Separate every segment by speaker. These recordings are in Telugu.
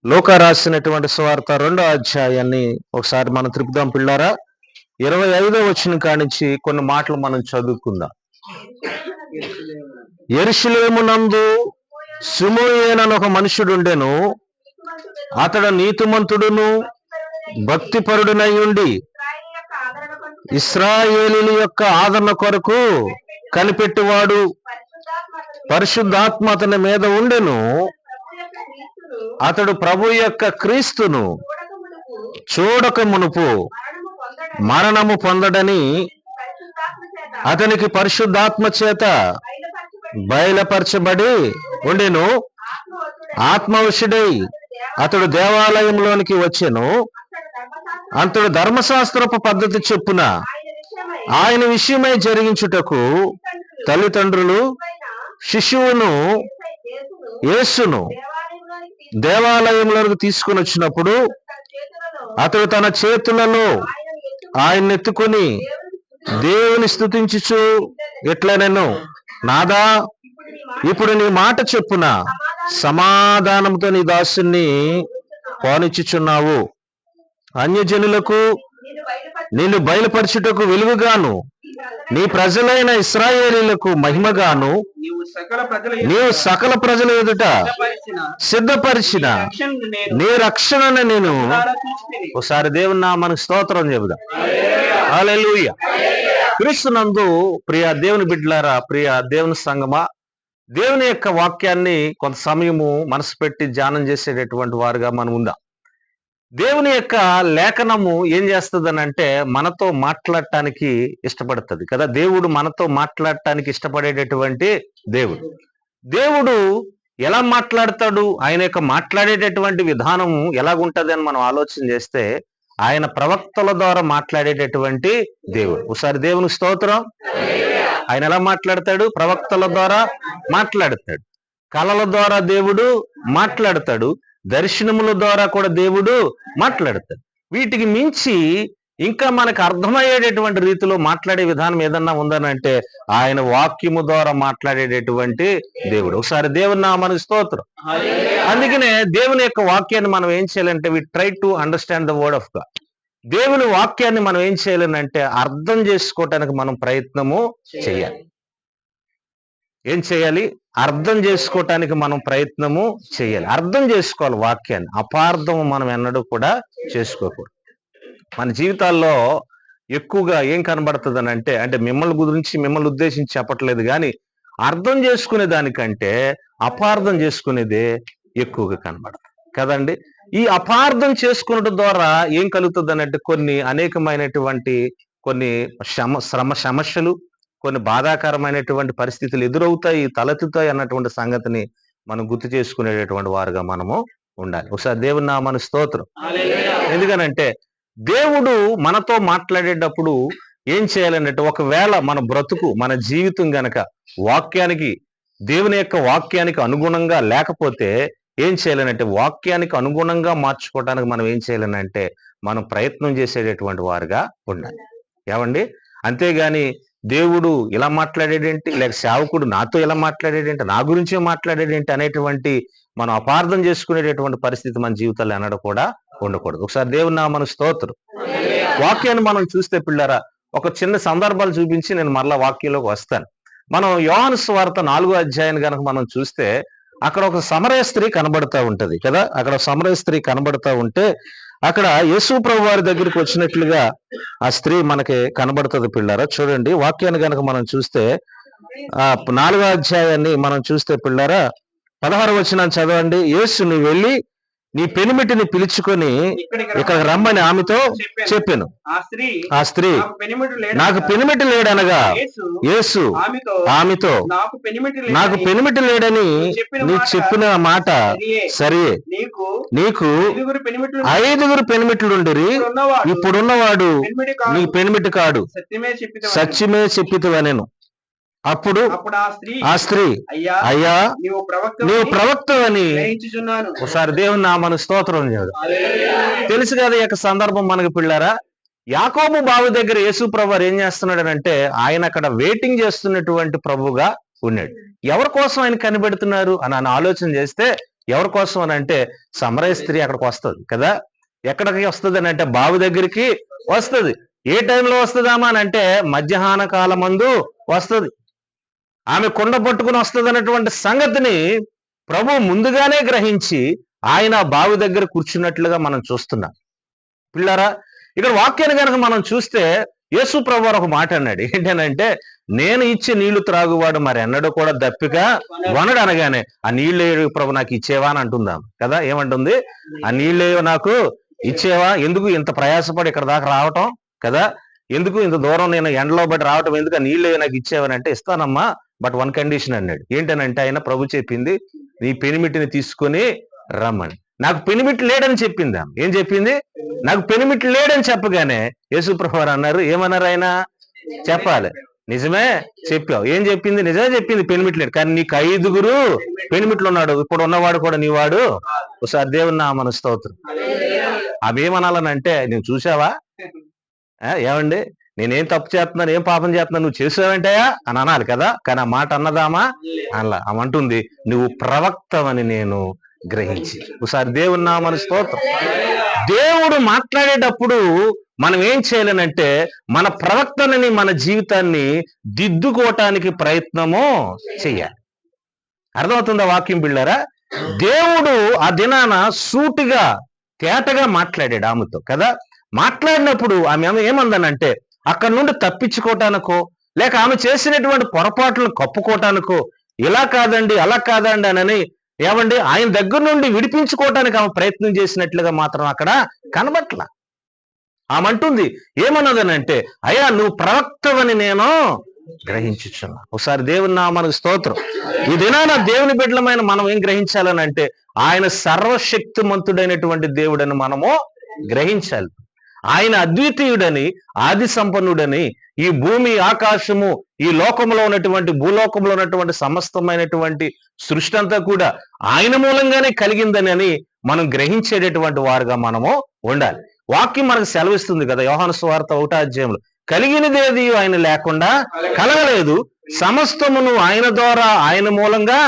Speaker 1: లూకా రాసినటువంటి సువార్త 2వ అధ్యాయాన్ని ఒకసారి మనం త్రిపుదాం పిల్లారా. 25వ వచనం కానించి కొన్ని మాటలు మనం చదువుకుందాం. యెరూషలేమునందు సిమోయేనను ఒక మనుషుడుండెను. అతడు నీతిమంతుడును భక్తిపరుడునై ఉండి ఇశ్రాయేలీయుల యొక్క ఆదరణ కొరకు కనిపెట్టువాడు. పరిశుద్ధాత్మ అతని మీద ఉండెను. అతడు ప్రభు యొక్క క్రీస్తును చూడక మునుపు మరణము పొందడని అతనికి పరిశుద్ధాత్మ చేత బయలుపరచబడి ఉండెను. ఆత్మవశుడై అతడు దేవాలయంలోనికి వచ్చెను. అతడు ధర్మశాస్త్రపు పద్ధతి చొప్పున ఆయన విషయమై జరిగించుటకు తల్లిదండ్రులు శిశువును యేసును దేవాలయంలోకి తీసుకుని వచ్చినప్పుడు అతడు తన చేతులలో ఆయన ఎత్తుకొని దేవుని స్తుతించుచు ఇట్లనెను, నాదా, ఇప్పుడు నీ మాట చెప్పున సమాధానంతో నీ దాసుని పోనిచ్చుచున్నావు. అన్యజనులకు నిన్ను బయలుపరచుటకు వెలుగుగాను నీ ప్రజలైన ఇశ్రాయేలీయులకు మహిమగాను నీవు సకల ప్రజల ఎదుట సిద్ధపరిచిన నీ రక్షణను నేను. ఒకసారి దేవుని నామానికి స్తోత్రం చెబుదాం. హల్లెలూయా. క్రీస్తునందు ప్రియ దేవుని బిడ్డలారా, ప్రియ దేవుని సంగమా, దేవుని యొక్క వాక్యాన్ని కొంత సమయము మనసు పెట్టి ధ్యానం చేసేటటువంటి వారుగా మనం ఉందాం. దేవుని యొక్క లేఖనము ఏం చేస్తుంది అంటే మనతో మాట్లాడటానికి ఇష్టపడుతుంది కదా. దేవుడు మనతో మాట్లాడటానికి ఇష్టపడేటటువంటి దేవుడు. దేవుడు ఎలా మాట్లాడతాడు, ఆయన యొక్క మాట్లాడేటటువంటి విధానం ఎలాగుంటది అని మనం ఆలోచన చేస్తే ఆయన ప్రవక్తల ద్వారా మాట్లాడేటటువంటి దేవుడు. ఒకసారి దేవుని స్తోత్రం. ఆయన ఎలా మాట్లాడతాడు? ప్రవక్తల ద్వారా మాట్లాడతాడు. కళల ద్వారా దేవుడు మాట్లాడతాడు. దర్శనముల ద్వారా కూడా దేవుడు మాట్లాడతాడు. వీటికి మించి ఇంకా మనకు అర్థమయ్యేటటువంటి రీతిలో మాట్లాడే విధానం ఏదన్నా ఉందనంటే ఆయన వాక్యము ద్వారా మాట్లాడేటటువంటి దేవుడు. ఒకసారి దేవుని నామానికి స్తోత్రం. అందుకనే దేవుని యొక్క వాక్యాన్ని మనం ఏం చేయాలంటే we try to understand the word of God. దేవుని వాక్యాన్ని మనం ఏం చేయాలంటే అర్థం చేసుకోవటానికి మనం ప్రయత్నము చేయాలి. ఏం చేయాలి? అర్థం చేసుకోవటానికి మనం ప్రయత్నము చేయాలి. అర్థం చేసుకోవాలి వాక్యాన్ని. అపార్థం మనం ఎన్నడూ కూడా చేసుకోకూడదు. మన జీవితాల్లో ఎక్కువగా ఏం కనబడుతుంది అంటే మిమ్మల్ని గురించి మిమ్మల్ని ఉద్దేశించి చెప్పట్లేదు కానీ అర్థం చేసుకునే దానికంటే అపార్థం చేసుకునేదే ఎక్కువగా కనబడుతుంది కదండి. ఈ అపార్థం చేసుకునడం ద్వారా ఏం కలుగుతుంది అంటే కొన్ని అనేకమైనటువంటి కొన్ని సమస్యలు, కొన్ని బాధాకరమైనటువంటి పరిస్థితులు ఎదురవుతాయి, తలెత్తుతాయి అన్నటువంటి సంగతిని మనం గుర్తు చేసుకునేటటువంటి వారుగా మనము ఉండాలి. ఒకసారి దేవుని నామానికి స్తోత్రం. ఎందుకనంటే దేవుడు మనతో మాట్లాడేటప్పుడు ఏం చేయాలంటే ఒకవేళ మన బ్రతుకు, మన జీవితం గనక వాక్యానికి, దేవుని యొక్క వాక్యానికి అనుగుణంగా లేకపోతే ఏం చేయాలనంటే వాక్యానికి అనుగుణంగా మార్చుకోవడానికి మనం ఏం చేయాలనంటే మనం ప్రయత్నం చేసేటటువంటి వారుగా ఉండాలి. ఏమండి? అంతేగాని దేవుడు ఇలా మాట్లాడేదేంటి, లేక సేవకుడు నాతో ఇలా మాట్లాడేదేంటి, నా గురించే మాట్లాడేదేంటి అనేటువంటి మనం అపార్థం చేసుకునేటటువంటి పరిస్థితి మన జీవితాల్లో ఎన్నడూ కూడా ఉండకూడదు. ఒకసారి దేవుని నామానికి స్తోత్రం. వాక్యాన్ని మనం చూస్తే పిల్లరా ఒక చిన్న సందర్భాలు చూపించి నేను మరలా వాక్యంలోకి వస్తాను. మనం యోహాను సువార్త 4వ అధ్యాయాన్ని కనుక మనం చూస్తే అక్కడ ఒక సమరయ స్త్రీ కనబడతా ఉంటది కదా. అక్కడ సమరయ స్త్రీ కనబడతా ఉంటే అక్కడ యేసు ప్రభు వారి దగ్గరికి వచ్చినట్లుగా ఆ స్త్రీ మనకి కనబడుతుంది పిల్లారా. చూడండి వాక్యాన్ని కనుక మనం చూస్తే 4వ అధ్యాయాన్ని మనం చూస్తే పిల్లారా 16వ వచనాన్ని చదవండి. యేసు నువ్వు వెళ్ళి నీ పెనిమిటిని పిలుచుకొని ఇక్కడ రమ్మని ఆమెతో చెప్పాను. ఆ స్త్రీ నాకు పెనిమిటి లేడనగా యేసు ఆమెతో నాకు పెనిమిటి లేడని నీ చెప్పిన మాట సరే, నీకు 5 పెనిమిట్లుండిరి, ఇప్పుడున్నవాడు నీ పెనిమిటి కాడు, సత్యమే చెప్పితివనెను. అప్పుడు ఆ స్త్రీ అయ్యా నీవు ప్రవక్త అని. ఒకసారి దేవుని నామానికి స్తోత్రం చేయదు. తెలుసు కదా ఈ యొక్క సందర్భం మనకు పిల్లారా. యాకోబు బావి దగ్గర యేసు ప్రభు ఏం చేస్తున్నాడు ఆయన అక్కడ వెయిటింగ్ చేస్తున్నటువంటి ప్రభుగా ఉన్నాడు. ఎవరి కోసం ఆయన కనిపెడుతున్నారు అని ఆలోచన చేస్తే ఎవరి కోసం అని అంటే సమరయ స్త్రీ అక్కడికి వస్తుంది కదా. ఎక్కడికి వస్తుంది అని అంటే బావి దగ్గరికి వస్తుంది. ఏ టైంలో వస్తుందామా అని అంటే మధ్యాహ్న కాలమందు వస్తుంది. ఆమె కుండ పట్టుకుని వస్తుంది అన్నటువంటి సంగతిని ప్రభు ముందుగానే గ్రహించి ఆయన బావి దగ్గర కూర్చున్నట్లుగా మనం చూస్తున్నాం. పిల్లరా, ఇక్కడ వాక్యాన్ని కనుక మనం చూస్తే యేసు ప్రభు వారు ఒక మాట అన్నాడు. ఏంటనంటే, నేను ఇచ్చే నీళ్లు త్రాగువాడు మరి ఎన్నడూ కూడా దప్పిక వనడు అనగానే, ఆ నీళ్ళు ప్రభు నాకు ఇచ్చేవా అని అంటుందాం కదా. ఏమంటుంది? ఆ నీళ్ళు నాకు ఇచ్చేవా? ఎందుకు ఇంత ప్రయాసపడి ఇక్కడ దాకా రావటం కదా, ఎందుకు ఇంత దూరం నేను ఎండలో బట్టి రావటం ఎందుకు? ఆ నీళ్ళు నాకు ఇచ్చేవని అంటే, ఇస్తానమ్మా, బట్ వన్ కండిషన్ అన్నాడు. ఏంటనంటే ఆయన ప్రభు చెప్పింది, నీ పెనిమిటిని తీసుకొని రమ్మని. నాకు పెనిమిటి లేడని చెప్పింది ఆమె. ఏం చెప్పింది? నాకు పెనిమిటి లేడని చెప్పగానే యేసు ప్రభు వారు అన్నారు, ఏమన్నారు ఆయన? చెప్పాలి, నిజమే చెప్పావు. ఏం చెప్పింది? నిజమే చెప్పింది, పెనిమిటి లేడు. కానీ నీకు 5 పెనిమిట్లు ఉన్నాడు, ఇప్పుడు ఉన్నవాడు కూడా నీవాడు. ఒకసారి దేవుని నామమున స్తోత్రం. అవి ఏమనాలనంటే, నువ్వు చూసావా, ఏమండి నేనేం తప్పు చేస్తున్నాను, ఏం పాపం చేస్తున్నాను, నువ్వు చేసావంటాయా అని అనాలి కదా. కానీ ఆ మాట అన్నదామా? అలా అమంటుంది, నువ్వు ప్రవక్తవని నేను గ్రహించి. ఒకసారి దేవుని నామమున స్తోత్రం. దేవుడు మాట్లాడేటప్పుడు మనం ఏం చేయాలనంటే మన ప్రవక్తనని, మన జీవితాన్ని దిద్దుకోవటానికి ప్రయత్నము చెయ్యాలి. అర్థమవుతుందా వాక్యం బిళ్ళారా? దేవుడు ఆ దినాన సూటిగా తేటగా మాట్లాడాడు ఆమెతో కదా. మాట్లాడినప్పుడు ఆమె ఏమందనంటే, అక్కడి నుండి తప్పించుకోవటానికో లేక ఆమె చేసినటువంటి పొరపాట్లను కప్పుకోవటానికో, ఇలా కాదండి అలా కాదండి అని ఏమండి ఆయన దగ్గర నుండి విడిపించుకోవటానికి ఆమె ప్రయత్నం చేసినట్లుగా మాత్రం అక్కడ కనబట్ల. ఆమె అంటుంది, ఏమన్నదనంటే, అయ్యా నువ్వు ప్రవక్తవని నేను గ్రహించుచున్నా. ఒకసారి దేవుని నామమునకు స్తోత్రం. ఈ దినాన దేవుని బిడ్డలమైన మనం ఏం గ్రహించాలని అంటే, ఆయన సర్వశక్తిమంతుడైనటువంటి దేవుడని మనము గ్రహించాలి. ఆయన అద్వితీయుడని, ఆది సంపన్నుడని, ఈ భూమి ఆకాశము ఈ లోకంలో ఉన్నటువంటి భూలోకంలో ఉన్నటువంటి సమస్తమైనటువంటి సృష్టి అంతా కూడా ఆయన మూలంగానే కలిగిందని అని మనం గ్రహించేటటువంటి వారుగా మనము ఉండాలి. వాక్యం మనకు సెలవిస్తుంది కదా, యోహాను సువార్త 1వ అధ్యాయంలో, కలిగినదేది ఆయన లేకుండా కలగలేదు, సమస్తమును ఆయన ద్వారా ఆయన మూలంగా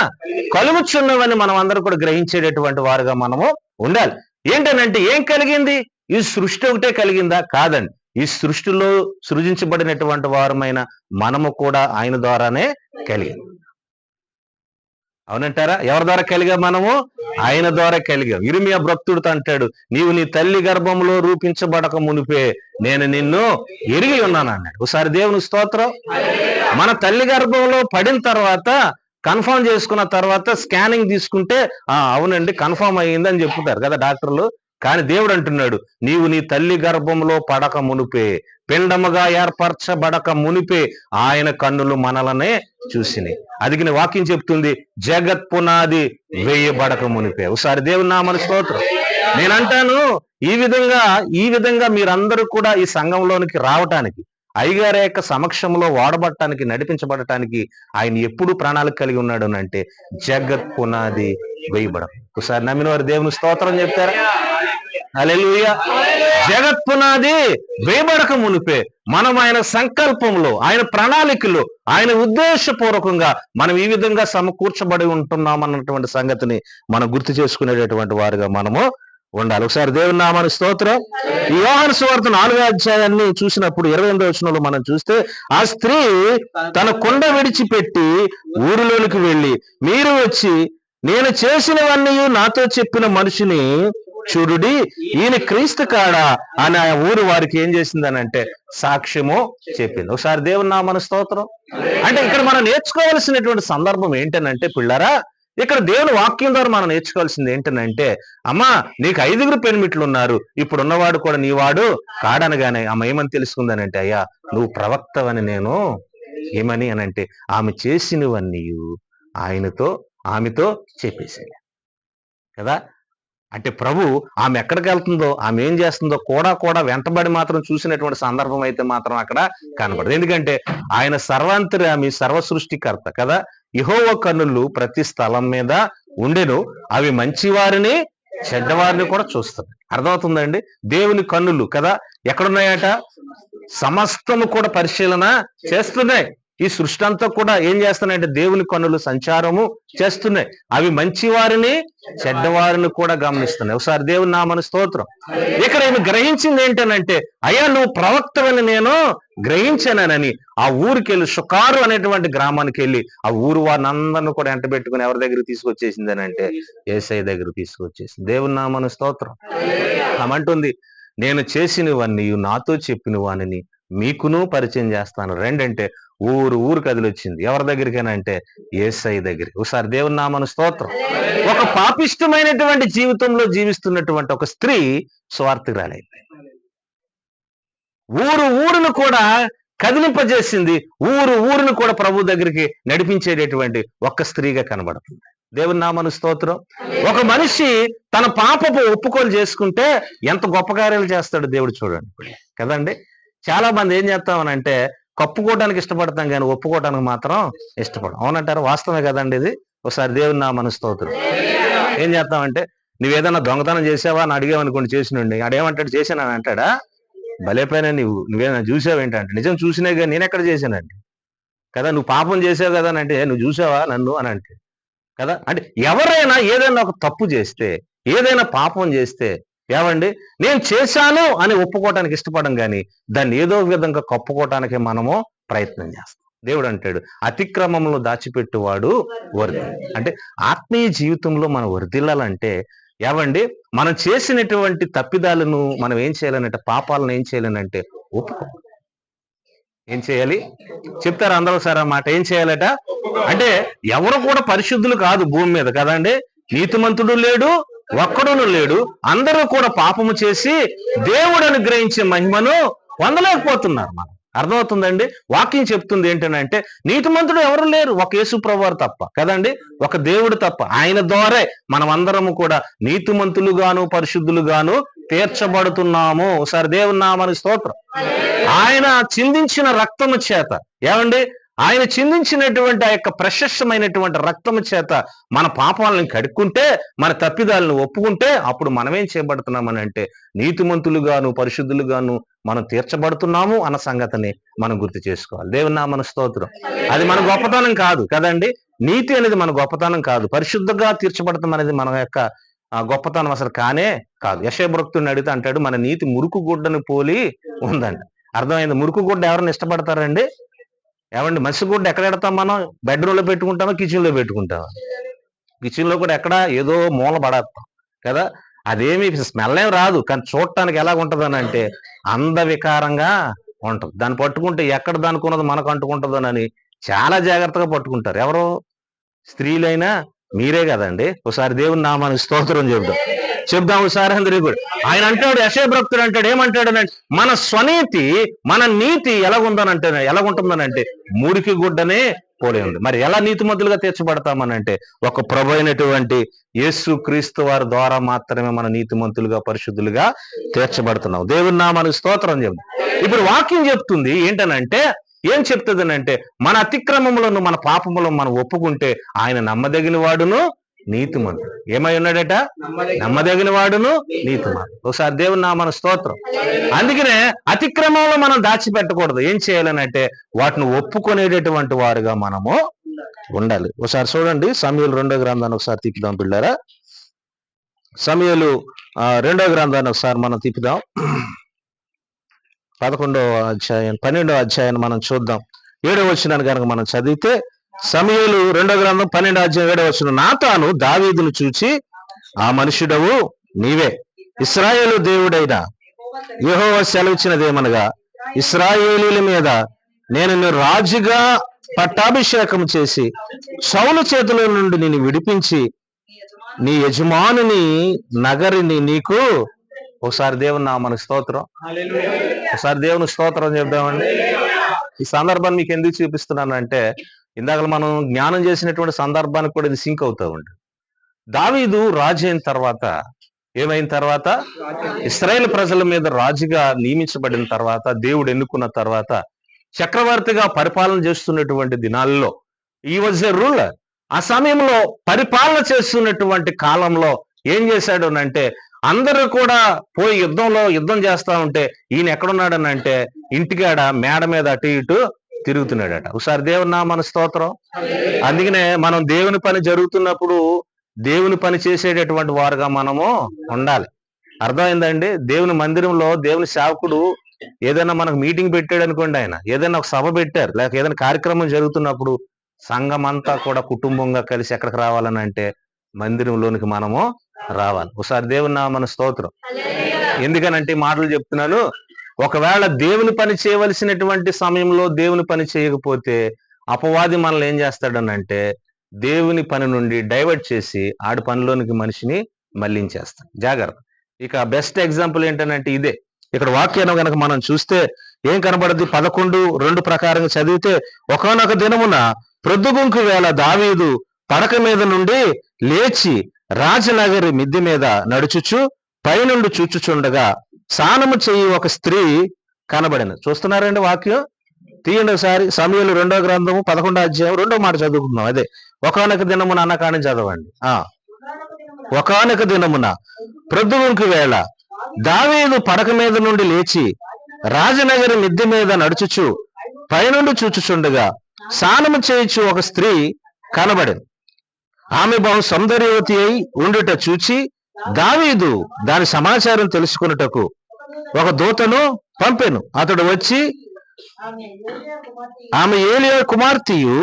Speaker 1: కలుగుచున్నవని మనం అందరూ కూడా గ్రహించేటటువంటి వారుగా మనము ఉండాలి. ఏంటనంటే ఏం కలిగింది? ఈ సృష్టి ఒకటే కలిగిందా? కాదండి. ఈ సృష్టిలో సృజించబడినటువంటి వారమైన మనము కూడా ఆయన ద్వారానే కలిగాం. అవునంటారా? ఎవరి ద్వారా కలిగాం? మనము ఆయన ద్వారా కలిగాం. ఇర్మియా భక్తుడితో అంటాడు, నీవు నీ తల్లి గర్భంలో రూపించబడక మునిపే నేను నిన్ను ఎరిగి ఉన్నాను అన్నాడు. ఒకసారి దేవుని స్తోత్రం. మన తల్లి గర్భంలో పడిన తర్వాత కన్ఫర్మ్ చేసుకున్న తర్వాత స్కానింగ్ తీసుకుంటే అవునండి కన్ఫర్మ్ అయ్యింది అని చెప్పుతారు కదా డాక్టర్లు. కానీ దేవుడు అంటున్నాడు, నీవు నీ తల్లి గర్భంలో పడక మునిపే, పిండముగా ఏర్పరచబడక మునిపే ఆయన కన్నులు మనలనే చూసినాయి. అదిగిన వాక్యం చెప్తుంది, జగత్ పునాది వేయబడక మునిపే. ఒకసారి దేవుని నామమున స్తోత్రం. నేనంటాను, ఈ విధంగా మీరందరూ కూడా ఈ సంఘంలోనికి రావటానికి, అయ్యగారి యొక్క సమక్షంలో వాడబడటానికి, నడిపించబడటానికి ఆయన ఎప్పుడు ప్రణాళిక కలిగి ఉన్నాడు అంటే జగత్ పునాది వేయబడ. ఒకసారి నమ్మిన వారు దేవుని స్తోత్రం చెప్తారా? హల్లెలూయా. జగత్ పునాది వేయబడక మునిపే మనం ఆయన సంకల్పంలో, ఆయన ప్రణాళికలో, ఆయన ఉద్దేశపూర్వకంగా మనం ఈ విధంగా సమకూర్చబడి ఉంటున్నాం అన్నటువంటి సంగతిని మనం గుర్తు చేసుకునేటటువంటి వారుగా మనము ఉండాలి. ఒకసారి దేవుని నామానికి స్తోత్రం. ఈ యోహాను సువార్త 4వ అధ్యాయాన్ని చూసినప్పుడు 28వ వచనంలో మనం చూస్తే, ఆ స్త్రీ తన కుండ విడిచిపెట్టి ఊరిలోనికి వెళ్ళి, మీరు వచ్చి నేను చేసినవన్నీ నాతో చెప్పిన మనిషిని చూడుడి, ఈయన క్రీస్తు కాడా అని ఆ ఊరు వారికి ఏం చేసిందనంటే సాక్ష్యము చెప్పింది. ఒకసారి దేవుని నామానికి స్తోత్రం. అంటే ఇక్కడ మనం నేర్చుకోవాల్సినటువంటి సందర్భం ఏంటనంటే పిల్లరా, ఇక్కడ దేవుని వాక్యం ద్వారా మనం నేర్చుకోవాల్సింది ఏంటనంటే, అమ్మా నీకు 5 పెనిమిట్లు ఉన్నారు, ఇప్పుడు ఉన్నవాడు కూడా నీవాడు కాడనగానే ఆమె ఏమని తెలుసుకుందనంటే, అయ్యా నువ్వు ప్రవక్తవని నేను ఏమని అనంటే ఆమె చేసినవన్నీ ఆమెతో చెప్పేసాడు కదా. అంటే ప్రభు ఆమె ఎక్కడికి వెళ్తుందో, ఆమె ఏం చేస్తుందో కూడా వెంటబడి మాత్రం చూసినటువంటి సందర్భం అయితే మాత్రం అక్కడ కనబడదు. ఎందుకంటే ఆయన సర్వాంతర్యామి, సర్వ సృష్టికర్త కదా. యెహోవా కన్నులు ప్రతి స్థలం మీద ఉండెను, అవి మంచివారిని చెడ్డవారిని కూడా చూస్తాయి. అర్థమవుతుందండి? దేవుని కన్నులు కదా ఎక్కడున్నాయట? సమస్తము కూడా పరిశీలన చేస్తున్నాయి. ఈ సృష్టి అంతా కూడా ఏం చేస్తున్నాయంటే దేవుని కన్నులు సంచారము చేస్తున్నాయి. అవి మంచి వారిని చెడ్డవారిని కూడా గమనిస్తున్నాయి. ఒకసారి దేవుని నామమున స్తోత్రం. ఇక్కడ ఈమె గ్రహించింది ఏంటనంటే, అయ్యా నువ్వు ప్రవక్తవని నేను గ్రహించానని ఆ ఊరికి వెళ్ళి షుకారు అనేటువంటి గ్రామానికి వెళ్ళి ఆ ఊరు వారిని అందరిని కూడా ఎంట పెట్టుకుని ఎవరి దగ్గర తీసుకొచ్చేసింది అని అంటే యేసయ్య దగ్గర తీసుకొచ్చేసింది. దేవుని నామమున స్తోత్రం. ఆమంటుంది, నేను చేసినవన్నీ నాతో చెప్పిన వానిని మీకును పరిచయం చేస్తాను రండి అంటే ఊరు కదిలొచ్చింది. ఎవరి దగ్గరికైనా అంటే యేసయ్య దగ్గరికి. ఒకసారి దేవుని నామమున స్తోత్రం. ఒక పాపిష్టమైనటువంటి జీవితంలో జీవిస్తున్నటువంటి ఒక స్త్రీ స్వార్థురాలైంది. ఊరును కూడా కదిలింపజేసింది. ఊరును కూడా ప్రభు దగ్గరికి నడిపించేటటువంటి ఒక్క స్త్రీగా కనబడుతుంది. దేవుని నామమున స్తోత్రం. ఒక మనిషి తన పాపపు ఒప్పుకోలు చేసుకుంటే ఎంత గొప్ప కార్యాలు చేస్తాడు దేవుడు చూడండి కదండి. చాలా మంది ఏం చేస్తామనంటే కప్పుకోవడానికి ఇష్టపడతాం కానీ ఒప్పుకోవడానికి మాత్రం ఇష్టపడం. అవునంటారు? వాస్తవమే కదండి ఇది. ఒకసారి దేవుని నామమున స్తోత్రం. ఏం చేస్తామంటే నువ్వేదన్నా దొంగతనం చేసావా అని అడిగామనుకోండి, చేసినండి ఆడేమంటాడు, చేశానని అంటాడా? భలేపైనా నువ్వేనా చూసావేంటంటే, నిజం చూసినా కానీ నేను ఎక్కడ చేశానండి కదా, నువ్వు పాపం చేసావు కదా అని అంటే, నువ్వు చూసావా నన్ను అని అంటే కదా. అంటే ఎవరైనా ఏదైనా ఒక తప్పు చేస్తే, ఏదైనా పాపం చేస్తే ఏమండి నేను చేశాను అని ఒప్పుకోవటానికి ఇష్టపడం కానీ దాన్ని ఏదో విధంగా కప్పుకోవటానికి మనము ప్రయత్నం చేస్తాం. దేవుడు అంటాడు, అతిక్రమములు దాచిపెట్టువాడు వర్ధి. అంటే ఆత్మీయ జీవితంలో మనం వర్ధిల్లాలంటే ఏమండి మనం చేసినటువంటి తప్పిదాలను మనం ఏం చేయాలనంటే, పాపాలను ఏం చేయాలనంటే ఒప్పుకో. ఏం చేయాలి చెప్తారు అందరూ సార్ ఆ మాట. ఏం చేయాలట అంటే ఎవరు కూడా పరిశుద్ధులు కాదు భూమి మీద కదండి. నీతిమంతుడు లేడు, ఒక్కడును లేడు. అందరూ కూడా పాపము చేసి దేవుడు అనుగ్రహించే మహిమను పొందలేకపోతున్నారు. మనం అర్థమవుతుందండి. వాక్యం చెప్తుంది ఏంటంటే నీతిమంతుడు ఎవరు లేరు, ఒక యేసు ప్రభువారు తప్ప కదండి, ఒక దేవుడు తప్ప. ఆయన ద్వారే మనం అందరము కూడా నీతిమంతులుగాను పరిశుద్ధులుగాను తీర్చబడుతున్నాము. ఒకసారి దేవుని నామమున స్తోత్రం. ఆయన చిందించిన రక్తము చేత ఏమండి ఆయన చిందించినటువంటి ఆ యొక్క ప్రశస్తమైనటువంటి రక్తము చేత మన పాపాలను కడుక్కుంటే, మన తప్పిదాలను ఒప్పుకుంటే అప్పుడు మనమేం చేయబడుతున్నామని అంటే నీతిమంతులుగాను పరిశుద్ధులుగాను మనం తీర్చబడుతున్నాము అన్న సంగతిని మనం గుర్తు చేసుకోవాలి. దేవుని నామమున స్తోత్రం. అది మన గొప్పతనం కాదు కదండి. నీతి అనేది మన గొప్పతనం కాదు. పరిశుద్ధంగా తీర్చబడతాం అనేది మన యొక్క గొప్పతనం అసలు కానే కాదు. యెషయా భక్తుడిని అడిగితే అంటాడు, మన నీతి మురుకు గుడ్డను పోలి ఉందంట. అర్థమైంది? మురుకు గుడ్డ ఎవరిని ఇష్టపడతారండి? ఏమండి మసిగుడ్డ ఎక్కడ పెడతాం మనం? బెడ్రూమ్ లో పెట్టుకుంటామా, కిచెన్ లో పెట్టుకుంటామా? కిచెన్ లో కూడా ఎక్కడ ఏదో మూల పడేస్తాం కదా. అదేమి స్మెల్ ఏం రాదు, కానీ చూడటానికి ఎలా ఉంటదని అంటే అందవికారంగా ఉంటుంది. దాన్ని పట్టుకుంటే ఎక్కడ దానుకున్నది మనకు అంటుకుంటుందోనని చాలా జాగ్రత్తగా పట్టుకుంటారు. ఎవరు? స్త్రీలైనా మీరే కదండి. ఒకసారి దేవుని నామానికి స్తోత్రం చెప్దాం ఒకసారి అందరూ కూడా. ఆయన అంటాడు, యెషయా భక్తుడు అంటాడు, ఏమంటాడు, మన స్వనీతి మన నీతి ఎలాగుంటుందనంటే మురికి గుడ్డనే పోలి ఉంది. మరి ఎలా నీతిమంతులుగా తీర్చబడతామనంటే ఒక ప్రభు అయినటువంటి యేసు క్రీస్తు వారి ద్వారా మాత్రమే మన నీతిమంతులుగా పరిశుద్ధులుగా తీర్చబడుతున్నాం. దేవుని నామానికి స్తోత్రం చెప్దాం. ఇప్పుడు వాక్యం చెప్తుంది ఏంటనంటే, ఏం చెప్తుందనంటే మన అతిక్రమములను మన పాపములను మనం ఒప్పుకుంటే ఆయన నమ్మదగిన వాడును నీతిమంతుడు. ఏమై ఉన్నాడట? నమ్మదగిన వాడును నీతిమంతుడు. ఒకసారి దేవుని నామమున స్తోత్రం. అందుకనే అతిక్రమంలో మనం దాచిపెట్టకూడదు. ఏం చేయాలనంటే వాటిని ఒప్పుకునేటటువంటి వారుగా మనము ఉండాలి. ఒకసారి చూడండి సమూయేలు 2వ గ్రంథాన్ని ఒకసారి తిప్పుదాం పిల్లారా. సమూయేలు 2వ గ్రంథాన్ని ఒకసారి మనం తిప్పుదాం. 11వ అధ్యాయం 12వ అధ్యాయాన్ని మనం చూద్దాం. 7వ వచనాన్ని కనుక మనం చదివితే సమూయేలు 2వ గ్రంథం 12వ అధ్యాయం 7వ వచనం, నాతాను దావీదును చూచి, ఆ మనుషుడవు నీవే, ఇశ్రాయేలు దేవుడైన యెహోవా సెలవిచ్చినదేమనగా, ఇశ్రాయేలీల మీద నేను నిన్ను రాజుగా పట్టాభిషేకం చేసి సౌలు చేతిలో నుండి నిన్ను విడిపించి నీ యజమానుని నగరిని నీకు. ఒకసారి దేవుని నామమునకు స్తోత్రం. ఒకసారి దేవుని స్తోత్రం చెప్దామండి. ఈ సందర్భాన్ని మీకు ఎందుకు చూపిస్తున్నానంటే ఇందాక మనం జ్ఞానం చేసినటువంటి సందర్భానికి కూడా ఇది సింక్ అవుతా ఉంటుంది. దావీదు రాజు అయిన తర్వాత ఏమైన తర్వాత ఇశ్రాయేలు ప్రజల మీద రాజుగా నియమించబడిన తర్వాత, దేవుడు ఎన్నుకున్న తర్వాత చక్రవర్తిగా పరిపాలన చేస్తున్నటువంటి దినాల్లో ఈ వాజ్ ఎ రూలర్. ఆ సమయంలో పరిపాలన చేస్తున్నటువంటి కాలంలో ఏం చేశాడు అంటే అందరూ కూడా పోయి యుద్ధం చేస్తా ఉంటే ఈయన ఎక్కడున్నాడని అంటే ఇంటికాడ మేడ మీద అటు ఇటు తిరుగుతున్నాడట. ఒకసారి దేవుని నామమున స్తోత్రం. అందుకనే మనం దేవుని పని జరుగుతున్నప్పుడు దేవుని పని చేసేటటువంటి వారుగా మనము ఉండాలి. అర్థమైందండి? దేవుని మందిరంలో దేవుని సేవకుడు ఏదైనా మనకు మీటింగ్ పెట్టాడు అనుకోండి, ఆయన ఏదైనా ఒక సభ పెట్టారు, లేక ఏదైనా కార్యక్రమం జరుగుతున్నప్పుడు సంఘం అంతా కూడా కుటుంబంగా కలిసి ఎక్కడికి రావాలని అంటే మందిరంలోనికి మనము రావాలి. ఒకసారి దేవుని నామమున స్తోత్రం. ఎందుకనంటే మాటలు చెప్తున్నాను. ఒకవేళ దేవుని పని చేయవలసినటువంటి సమయంలో దేవుని పని చేయకపోతే అపవాది మనల్ని ఏం చేస్తాడనంటే దేవుని పని నుండి డైవర్ట్ చేసి ఆడి పనిలోనికి మనిషిని మళ్లించేస్తాడు. జాగ్రత్త. ఇక బెస్ట్ ఎగ్జాంపుల్ ఏంటనంటే ఇదే. ఇక్కడ వాక్యాన్ని కనుక మనం చూస్తే ఏం కనబడద్ది? 11:2 ప్రకారంగా చదివితే, ఒకానొక దినమున ప్రొద్దుగుంకు వేళ దావీదు పడక మీద నుండి లేచి రాజనగరి మిద్దె మీద నడుచుచు పైనుండి చూచుచుండగా స్నానము చెయ్యి ఒక స్త్రీ కనబడిన. చూస్తున్నారండి వాక్యం? తీయండి ఒకసారి. సమూయేలు 2వ గ్రంథము 11వ అధ్యాయం 2వ మాట చదువుకుందాం. అదే ఒకానొక దినమున అన్నకాని చదవండి. ఒకానొక దినమున ప్రొద్దుగుంకు వేళ దావీదు పడక మీద నుండి లేచి రాజనగరి మిద్దె మీద నడుచుచు పైనుండి చూచుచుండగా స్నానము చేయుచు ఒక స్త్రీ కనబడింది. ఆమె బహు సౌందర్యవతి అయి ఉండుట చూచి దావీదు దాని సమాచారం తెలుసుకున్నటకు ఒక దూతను పంపెను. అతడు వచ్చి ఆమె ఏలియా కుమార్తెయు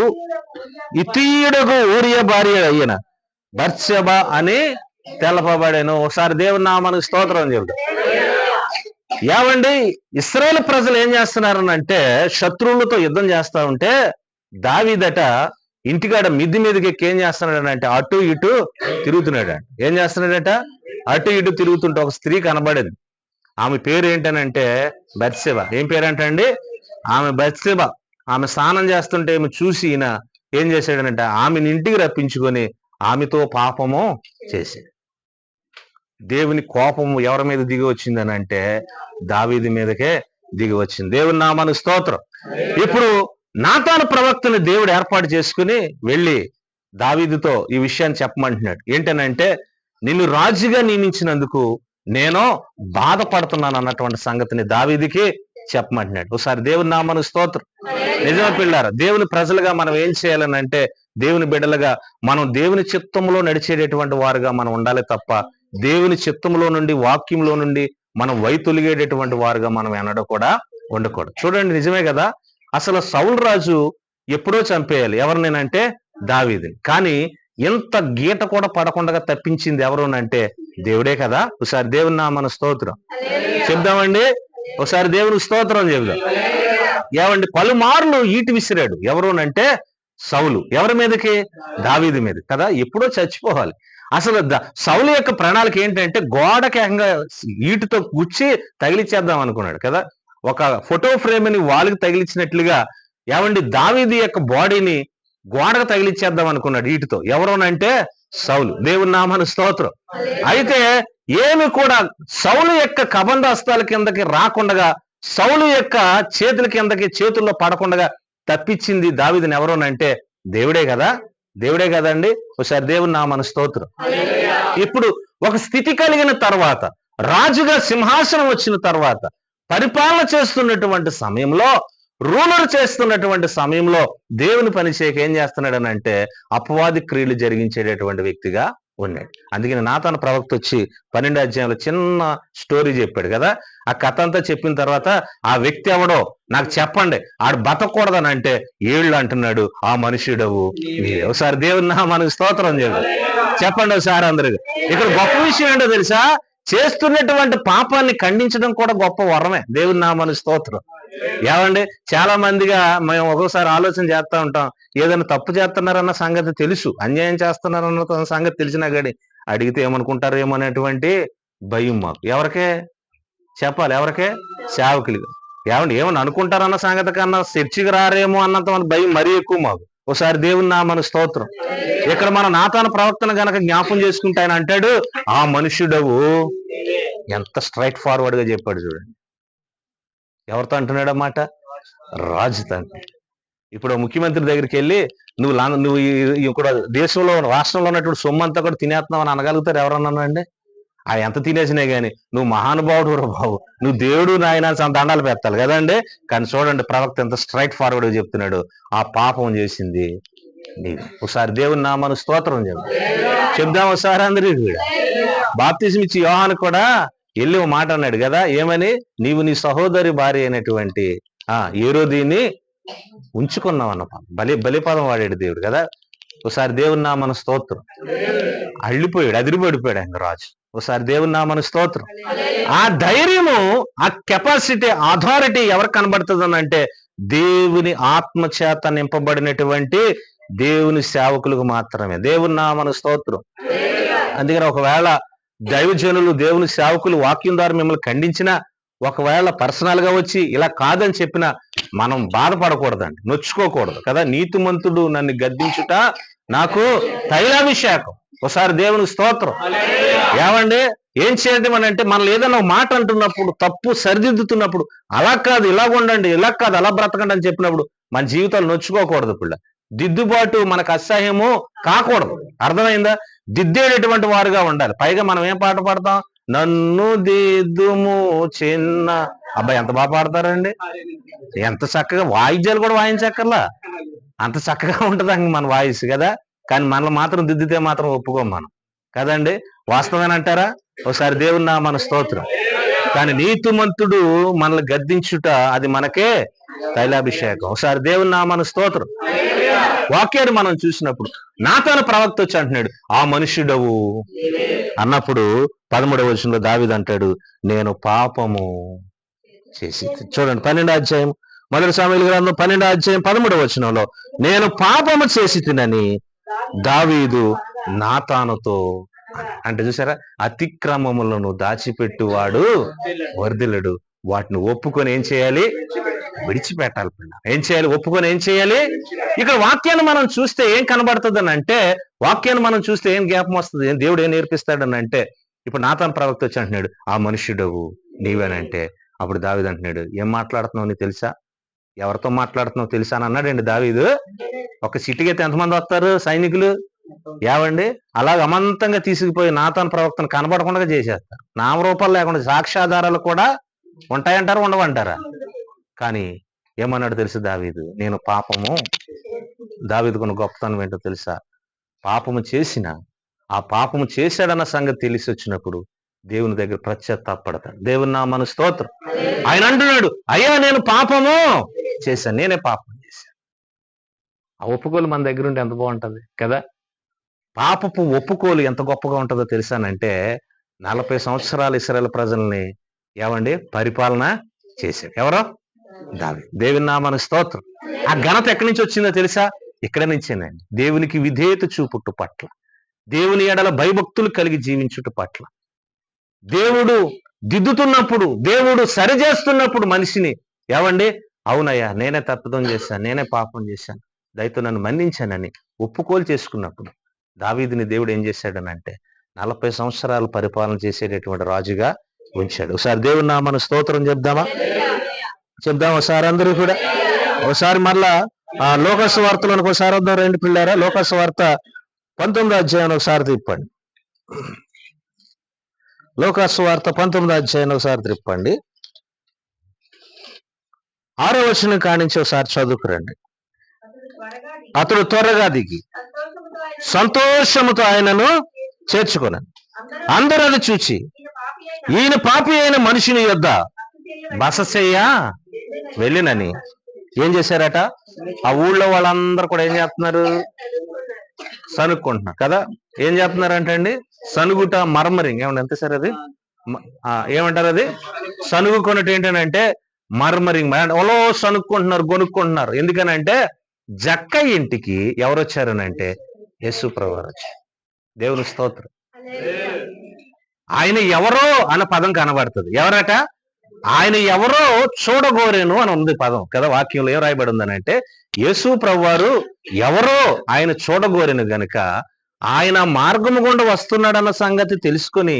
Speaker 1: ఇత్తీయుడకు ఊరియా భార్య అయిన బత్షెబ అని తెలపబడెను. ఒకసారి దేవుని నామానికి స్తోత్రం చెబుతాం. ఏమండి, ఇశ్రాయేలు ప్రజలు ఏం చేస్తున్నారనంటే శత్రువులతో యుద్ధం చేస్తా ఉంటే దావీదట ఇంటికాడ మిద్ది మీదకి ఎక్కి ఏం చేస్తున్నాడనంటే అటు ఇటు తిరుగుతున్నాడట. ఏం చేస్తున్నాడట? అటు ఇటు తిరుగుతుంటే ఒక స్త్రీ కనబడింది. ఆమె పేరు ఏంటనంటే బత్షెబ. ఏం పేరంటండి? ఆమె బత్షెబ. ఆమె స్నానం చేస్తుంటే ఏమి చూసి ఈయన ఏం చేశాడనంటే ఆమెను ఇంటికి రప్పించుకొని ఆమెతో పాపము చేశాడు. దేవుని కోపము ఎవరి మీద దిగి వచ్చిందని అంటే దావీదు మీదకే దిగి వచ్చింది. దేవుని నామానికి స్తోత్రం. ఇప్పుడు నాతాను ప్రవక్తని దేవుడు ఏర్పాటు చేసుకుని వెళ్ళి దావీదుతో ఈ విషయాన్ని చెప్పమంటున్నాడు. ఏంటనంటే నిన్ను రాజుగా నియమించినందుకు నేను బాధపడుతున్నాను అన్నటువంటి సంగతిని దావీదుకి చెప్పమంటున్నాడు. ఒకసారి దేవుని నామానికి స్తోత్రం. నిజమే పిల్లారా, దేవుని ప్రజలుగా మనం ఏం చేయాలని అంటే దేవుని బిడ్డలుగా మనం దేవుని చిత్తంలో నడిచేటటువంటి వారుగా మనం ఉండాలి తప్ప దేవుని చిత్తంలో నుండి వాక్యంలో నుండి మనం వైతొలిగేటటువంటి వారుగా మనం ఎన్నడూ కూడా ఉండకూడదు. చూడండి, నిజమే కదా. అసలు సౌలు రాజు ఎప్పుడో చంపేయాలి ఎవరినేనంటే దావీదుని. కానీ ఎంత గీట కూడా పడకుండా తప్పించింది ఎవరునంటే దేవుడే కదా. ఒకసారి దేవుని నామమున స్తోత్రం చెప్దామండి. ఒకసారి దేవునికి స్తోత్రం చెబుదాం. ఏమండి, పలుమార్లు ఈటి విసిరాడు ఎవరునంటే సౌలు. ఎవరి మీదకి? దావీదు మీద కదా. ఎప్పుడో చచ్చిపోవాలి. అసలు సౌలు యొక్క ప్రణాళిక ఏంటంటే గోడకి ఈటుతో గుచ్చి తగిలిచ్చేద్దాం అనుకున్నాడు కదా. ఒక ఫోటో ఫ్రేమ్ని వాళ్ళకి తగిలిచ్చినట్లుగా ఏమండి దావీదు యొక్క బాడీని గోడకు తగిలిచ్చేద్దాం అనుకున్నాడు ఈటుతో. ఎవరోనంటే సౌలు. దేవుని నామానికి స్తోత్రం. అయితే ఏమి కూడా సౌలు యొక్క కబంధాస్తాల కిందకి రాకుండా, సౌలు యొక్క చేతుల కిందకి చేతుల్లో పడకుండా తప్పించింది దావీదుని ఎవరోనంటే దేవుడే కదా. దేవుడే కదండి. ఒకసారి దేవుని నామానికి స్తోత్రం. ఇప్పుడు ఒక స్థితి కలిగిన తర్వాత, రాజుగా సింహాసనం వచ్చిన తర్వాత, పరిపాలన చేస్తున్నటువంటి సమయంలో, రూలర్ చేస్తున్నటువంటి సమయంలో దేవుని పని చేయక ఏం చేస్తున్నాడనంటే అపవాది క్రియలు జరిగించేటటువంటి వ్యక్తిగా ఉన్నాడు. అందుకని నాతాను ప్రవక్త వచ్చి 12వ అధ్యాయంలో చిన్న స్టోరీ చెప్పాడు కదా. ఆ కథ అంతా చెప్పిన తర్వాత ఆ వ్యక్తి ఎవడో నాకు చెప్పండి, ఆడు బతకూడదని అంటే ఏళ్ళు అంటున్నాడు, ఆ మనుషుడవు నీవే. ఒకసారి దేవుని నామానికి స్తోత్రం చెప్పండి ఒకసారి అందరూ. ఇక్కడ గొప్ప విషయం ఏంటో తెలుసా? చేస్తున్నటువంటి పాపాన్ని ఖండించడం కూడా గొప్ప వరమే. దేవుని నామానికి స్తోత్రం. ఏమండి, చాలా మందిగా మేము ఒక్కోసారి ఆలోచన చేస్తా ఉంటాం, ఏదైనా తప్పు చేస్తున్నారన్న సంగతి తెలుసు, అన్యాయం చేస్తున్నారన్న సంగతి తెలిసినా కానీ అడిగితే ఏమనుకుంటారు ఏమనేటువంటి భయం మాకు. ఎవరికే చెప్పాలి? ఎవరికే? సేవకులు. ఏమండి, ఏమని అనుకుంటారన్న సంగతి కన్నా చర్చికి రారేమో అన్నంత భయం మరీ ఎక్కువ మాకు. ఒకసారి దేవుని నామానికి స్తోత్రం. ఇక్కడ మన నాతాను ప్రవక్తను గనక జ్ఞాపం చేసుకుంటే ఆయన అంటాడు, ఆ మనుష్యుడవు. ఎంత స్ట్రైట్ ఫార్వర్డ్ గా చెప్పాడు చూడండి. ఎవరితో అంటున్నాడు అన్నమాట? రాజుతో. ఇప్పుడు ముఖ్యమంత్రి దగ్గరికి వెళ్ళి నువ్వు ఇక్కడ దేశంలో రాష్ట్రంలో ఉన్నటువంటి సొమ్ము అంతా కూడా తినేస్తున్నావు అని అనగలుగుతారు ఎవరన్నా అండి? ఆ ఎంత తినేసినా గాని నువ్వు మహానుభావుడు రా బాబు, నువ్వు దేవుడు నాయన దండాలు పెట్టాలి కదండి. కానీ చూడండి ప్రవక్త ఎంత స్ట్రైట్ ఫార్వర్డ్ చెప్తున్నాడు, ఆ పాపం చేసింది నీవు. ఒకసారి దేవుని నామను స్తోత్రం చెప్దాం ఒకసారి అందరికీ కూడా. బాప్తిజం ఇచ్చి యోహాను కూడా వెళ్ళి ఓ మాట అన్నాడు కదా, ఏమని? నీవు నీ సహోదరి భార్య అయినటువంటి హేరోదిని ఉంచుకున్నావు అన్న బలిపదం వాడాడు దేవుడు కదా. ఒకసారి దేవుని నామను స్తోత్రం. అదిరిపడిపోయాడు ఆయన రాజు. ఒకసారి దేవుని నామను స్తోత్రం. ఆ ధైర్యము, ఆ కెపాసిటీ, అథారిటీ ఎవరికి కనబడుతుంది అంటే దేవుని ఆత్మ చేత నింపబడినటువంటి దేవుని సేవకులకు మాత్రమే. దేవుని నామను స్తోత్రం. అందుకని ఒకవేళ దైవజనులు, దేవుని సేవకులు వాక్యం ద్వారా మిమ్మల్ని ఖండించినా, ఒకవేళ పర్సనల్ గా వచ్చి ఇలా కాదని చెప్పినా మనం బాధపడకూడదండి, నొచ్చుకోకూడదు కదా. నీతిమంతుడు నన్ను గద్దించుట నాకు తైలాభిషేకం. ఒకసారి దేవుని స్తోత్రం. ఏమండి, ఏం చేయడం అని అంటే మనల్ని ఏదైనా మాట అంటున్నప్పుడు, తప్పు సరిదిద్దుతున్నప్పుడు, అలా కాదు ఇలా ఉండండి, ఇలా కాదు అలా బ్రతకండి అని చెప్పినప్పుడు మన జీవితాలు నొచ్చుకోకూడదు. పిల్ల దిద్దుబాటు మనకు అసహ్యము కాకూడదు. అర్థమైందా? దిద్దేటటువంటి వారుగా ఉండాలి. పైగా మనం ఏం పాట పాడతాం? నన్ను దిద్దుము చిన్న. అబ్బాయి ఎంత బాగా పాడతారండి, ఎంత చక్కగా. వాయిద్యాలు కూడా వాయించక్కర్లా, అంత చక్కగా ఉంటుంది మన వాయిస్ కదా. కానీ మనల్ని మాత్రం దిద్దితే మాత్రం ఒప్పుకోం మనం కదండి. వాస్తవేనంటారా? ఒకసారి దేవుని నామన స్తోత్రం. కానీ నీతిమంతుడు మనల్ని గద్దించుట అది మనకే తైలాభిషేకం. ఒకసారి దేవుని నామన స్తోత్రం. వాక్యాన్ని మనం చూసినప్పుడు నాతాను ప్రవక్త వచ్చి అంటున్నాడు, ఆ మనుష్యుడవు అన్నప్పుడు 13వ వచనంలో దావీదు అంటాడు, నేను పాపము చేసి. చూడండి 12వ అధ్యాయం, మొదటి సమూయేలు గ్రంథం 12వ అధ్యాయం 13వ వచనంలో, నేను పాపము చేసి తినని దావీదు నాతానుతో అంటే చూసారా, అతిక్రమములను దాచిపెట్టువాడు వర్ధిల్లడు, వాటిని ఒప్పుకొని ఏం చేయాలి? విడిచిపెట్టాలి. ఏం చేయాలి? ఒప్పుకొని ఏం చేయాలి? ఇక్కడ వాక్యాన్ని మనం చూస్తే ఏం కనబడుతుంది అని అంటే, వాక్యాన్ని మనం చూస్తే ఏం జ్ఞాపం వస్తుంది, దేవుడు ఏం నేర్పిస్తాడని అంటే, ఇప్పుడు నాతాను ప్రవక్త వచ్చి అంటున్నాడు, ఆ మనుష్యుడవు నీవేనంటే, అప్పుడు దావీదు అంటున్నాడు, ఏం మాట్లాడుతున్నావు నీకు తెలుసా? ఎవరితో మాట్లాడుతున్నావు తెలుసా అని అన్నాడండి దావీదు. ఒక సిటీకి ఎంతమంది వస్తారు సైనికులు? ఏవండి, అలాగ అమంతంగా తీసుకుపోయి నాతాను ప్రవక్తను కనబడకుండా చేసేస్తారు. నామరూపాలు లేకుండా. సాక్ష్యాధారాలు కూడా ఉంటాయంటారా, ఉండవంటారా? కానీ ఏమన్నాడు తెలుసు దావీదు? నేను పాపము. దావీదుకున్న గొప్పతనం ఏంటో తెలుసా? పాపము చేసిన, ఆ పాపము చేశాడన్న సంగతి తెలిసి వచ్చినప్పుడు దేవుని దగ్గర పశ్చాత్తాపడతాడు. దేవుని నామను స్తోత్రం. ఆయన అంటున్నాడు, అయ్యా నేను పాపము చేశాను, నేనే పాపం చేశాను. ఆ ఒప్పుకోలు మన దగ్గర ఉంటే ఎంత బాగుంటది కదా. పాపపు ఒప్పుకోలు ఎంత గొప్పగా ఉంటుందో తెలుసానంటే, 40 సంవత్సరాలు ఇశ్రాయేలు ప్రజల్ని ఏమండి పరిపాలన చేశాడు. ఎవరో? దావీదు. దేవుని నామను స్తోత్రం. ఆ ఘనత ఎక్కడి నుంచి వచ్చిందో తెలుసా? ఇక్కడ నుంచేనండి. దేవునికి విధేయత చూపుట పట్ల, దేవుని ఎడల భయభక్తులు కలిగి జీవించుట పట్ల, దేవుడు దిద్దుతున్నప్పుడు, దేవుడు సరిచేస్తున్నప్పుడు మనిషిని ఏమండి, అవునయ్యా నేనే తప్పిదం చేశాను, నేనే పాపం చేశాను, దయతో నన్ను మన్నించానని ఒప్పుకోలు చేసుకున్నప్పుడు దావీదుని దేవుడు ఏం చేశాడని అంటే 40 సంవత్సరాలు పరిపాలన చేసేటటువంటి రాజుగా ఉంచాడు. ఒకసారి దేవుని నామను స్తోత్రం చెప్దామా? చెప్దాం ఒకసారి అందరూ కూడా. ఒకసారి మళ్ళా లోకాసు వార్తలను ఒకసారి వద్దాం రండి పిల్లారా. లోకాసు వార్త 19వ అధ్యాయం ఒకసారి తిప్పండి. లోకాసు వార్త 19వ అధ్యాయం ఒకసారి తిప్పండి. 6వ వచనం కానించి ఒకసారి చదువుకురండి. అతడు త్వరగా దిగి సంతోషముతో ఆయనను చేర్చుకున్నాను. అందరూ అది చూచి, ఈయన పాపి అయిన మనిషిని యొద్ద బస చెయ్య వెళ్ళినని ఏం చేశారట? ఆ ఊళ్ళో వాళ్ళందరూ కూడా ఏం చేస్తున్నారు? సనుక్కుంటున్నారు కదా. ఏం చేస్తున్నారంటే అండి, సనుగుట, మర్మరింగ్. ఏమన్నా ఎంత సార్ అది ఏమంటారు? అది సనుగుకున్నట్టు ఏంటంటే మర్మరింగ్. ఓలో సనుక్కుంటున్నారు, కొనుక్కుంటున్నారు. ఎందుకనంటే జక్క ఇంటికి ఎవరు వచ్చారనంటే యేసు ప్రభువు వచ్చారు. దేవుని స్తోత్రం. ఆయన ఎవరో అన్న పదం కనబడుతుంది. ఎవరట? ఆయన ఎవరో చూడగోరేను అని ఉంది పదం కదా. వాక్యంలో ఏం రాయబడి ఉందనంటే, యేసు ప్రభువారు ఎవరో ఆయన చూడగోరెను గనుక ఆయన మార్గము గుండా వస్తున్నాడన్న సంగతి తెలుసుకొని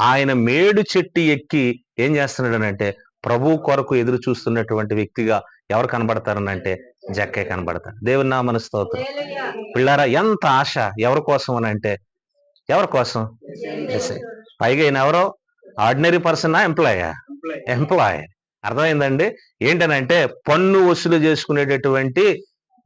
Speaker 1: ఆయన మేడు చెట్టు ఎక్కి ఏం చేస్తున్నాడనంటే ప్రభు కొరకు ఎదురు చూస్తున్నటువంటి వ్యక్తిగా ఎవరు కనబడతారనంటే జక్కే కనబడతారు. దేవుని నామమున స్తోత్రం. పిల్లారా, ఎంత ఆశ ఎవరి కోసం అని అంటే, ఎవరి కోసం? పైగా ఈయన ఎవరో ఆర్డినరీ పర్సనా, ఎంప్లాయా? ఎంప్లాయ్. అర్థమైందండి. ఏంటనంటే పన్ను వసూలు చేసుకునేటటువంటి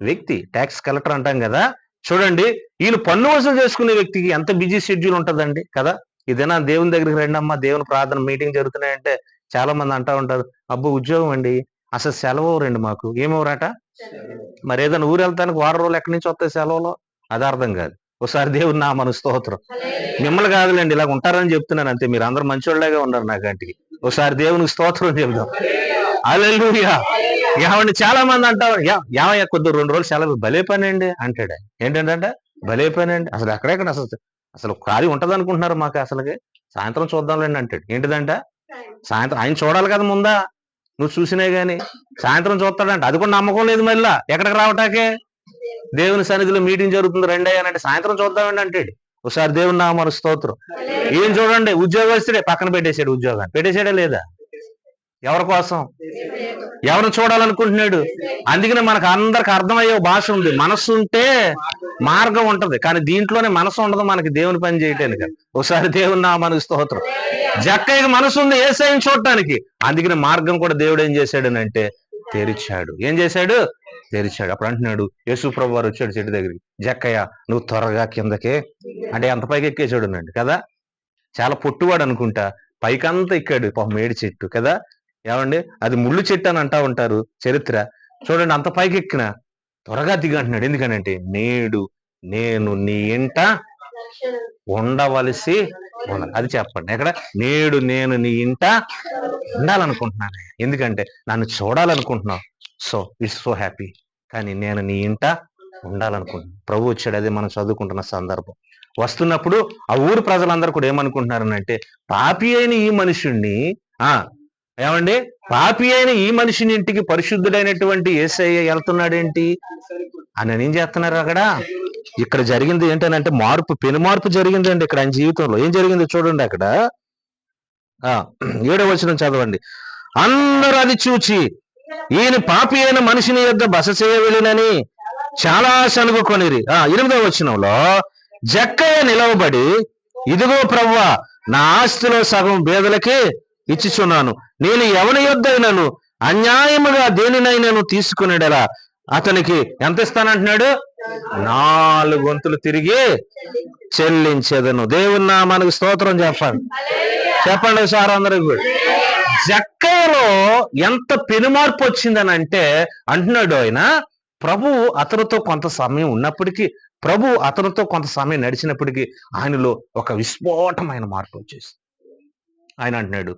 Speaker 1: వ్యక్తి, ట్యాక్స్ కలెక్టర్ అంటాం కదా. చూడండి, ఈయన పన్ను వసూలు చేసుకునే వ్యక్తికి ఎంత బిజీ షెడ్యూల్ ఉంటుందండి కదా. ఇదేనా దేవుని దగ్గరికి రండి అమ్మా, దేవుని ప్రార్థన మీటింగ్ జరుగుతున్నాయంటే చాలా మంది అంటా ఉంటారు, అబ్బో ఉద్యోగం అండి, అసలు సెలవు రండి మాకు. ఏమవరాట? మరి ఏదైనా ఊరు వెళ్తానికి వారం రోజులు ఎక్కడి నుంచి వస్తాయి సెలవులో? అది అర్థం కాదు. ఒకసారి దేవుని నామమునకు స్తోత్రం. మిమ్మల్ని కాదులేండి, ఇలాగ ఉంటారని చెప్తున్నాను అంతే. మీరు అందరూ మంచోళ్ళగా ఉన్నారు నా కంటికి. ఒకసారి దేవునికి స్తోత్రం చెబుదాం. హల్లెలూయా. ఏమండి, చాలా మంది అంటారు, యావయ్య కొద్ది 2 రోజులు సెలవు, భలే పని అండి అంటాడు. ఏంటంటే భలే పని అండి, అసలు ఎక్కడెక్కడ అసలు ఖాళీ ఉంటది అనుకుంటున్నారు మాకు, అసలుకి సాయంత్రం చూద్దాంలేండి అంటాడు. ఏంటిదంట? సాయంత్రం ఆయన చూడాలి కదా ముందా, నువ్వు చూసినా గాని సాయంత్రం చూస్తాడంట. అది కూడా నమ్మకం లేదు మళ్ళా ఎక్కడికి రావటాకే. దేవుని సన్నిధిలో మీటింగ్ జరుగుతుంది రండి అనంటే సాయంత్రం చూద్దామండి అంటాడు. ఒకసారి దేవుని నామమునకు స్తోత్రం. ఏం చూడండి, ఉద్యోగస్తుడే పక్కన పెట్టేశాడు, ఉద్యోగాన్ని పెట్టేశాడా లేదా? ఎవరి కోసం? ఎవరిని చూడాలనుకుంటున్నాడు? అందుకనే మనకు అందరికి అర్థమయ్యే భాష ఉంది. మనస్సు ఉంటే మార్గం ఉంటది, కానీ దీంట్లోనే మనసు ఉండదు మనకి దేవుని పని చేయటానికి. ఒకసారి దేవుని నామమునకు స్తోత్రం. జక్కయ్యకి మనసు ఉంది యేసయ్యని చూడటానికి, అందుకని మార్గం కూడా దేవుడు ఏం చేశాడనంటే తెరిచాడు. ఏం చేశాడు? తెరిచాడు. అప్పుడు అంటున్నాడు, యేసు ప్రభు వారు వచ్చాడు చెట్టు దగ్గరికి, జక్కయ్య నువ్వు త్వరగా కిందకే, అంటే ఎంత పైకి ఎక్కేసాడు అన్నాడు కదా. చాలా పొట్టువాడు అనుకుంటా, పైకంతా ఎక్కాడు పాపం, మేడి చెట్టు కదా. ఏమండి, అది ముళ్ళు చెట్టు అని అంటా ఉంటారు చరిత్ర. చూడండి, అంత పైకి ఎక్కిన త్వరగా దిగు అంటున్నాడు. ఎందుకనంటే నేడు నేను నీ ఇంట ఉండవలసి ఉన్నది. అది చెప్పండి ఎక్కడ? నేడు నేను నీ ఇంట ఉండాలనుకుంటున్నాను, ఎందుకంటే నన్ను చూడాలనుకుంటున్నావు. సో ఇట్స్ సో హ్యాపీ, కానీ నేను నీ ఇంట ఉండాలనుకుంటున్నాను. ప్రభు వచ్చాడు, అదే మనం చదువుకుంటున్న సందర్భం. వస్తున్నప్పుడు ఆ ఊరు ప్రజలందరూ కూడా ఏమనుకుంటున్నారనంటే, పాపి అయిన ఈ మనుషుణ్ణి ఏమండి, పాపి అయిన ఈ మనిషిని ఇంటికి పరిశుద్ధుడైనటువంటి యేసయ్య వెళ్తున్నాడేంటి అని ఏం చేస్తున్నారు అక్కడ. ఇక్కడ జరిగింది ఏంటనంటే మార్పు, పెను మార్పు జరిగిందండి ఇక్కడ ఆయన జీవితంలో. ఏం జరిగిందో చూడండి అక్కడ. 7వ వచనం చదవండి. అందరూ అది చూచి ఈయన పాపి అయిన మనిషిని యొద్ద బస చేయవలెనని చాలా సనుగుకొనిరి. 8వ వచనంలో జక్కయ్య నిలవబడి, ఇదిగో ప్రభువా, నా ఆస్తిలో సగం బేదలకి ఇచ్చిచున్నాను. నేను ఎవని యొద్దైనను అన్యాయముగా దేనినైనాను తీసుకునేలా అతనికి ఎంత ఇస్తానంటున్నాడు? 4 వంతులు తిరిగి చెల్లించేదను. దేవుని నామానికి స్తోత్రం చెప్పండి. చెప్పండి సార్ అందరికి కూడా. జక్కయ్యలో ఎంత పెనుమార్పు వచ్చిందని అంటే అంటున్నాడు ఆయన, ప్రభు అతనితో కొంత సమయం ఉన్నప్పటికీ, ప్రభు అతనితో కొంత సమయం నడిచినప్పటికీ ఆయనలో ఒక విస్ఫోటమైన మార్పు వచ్చేసి ఆయన అంటున్నాడు,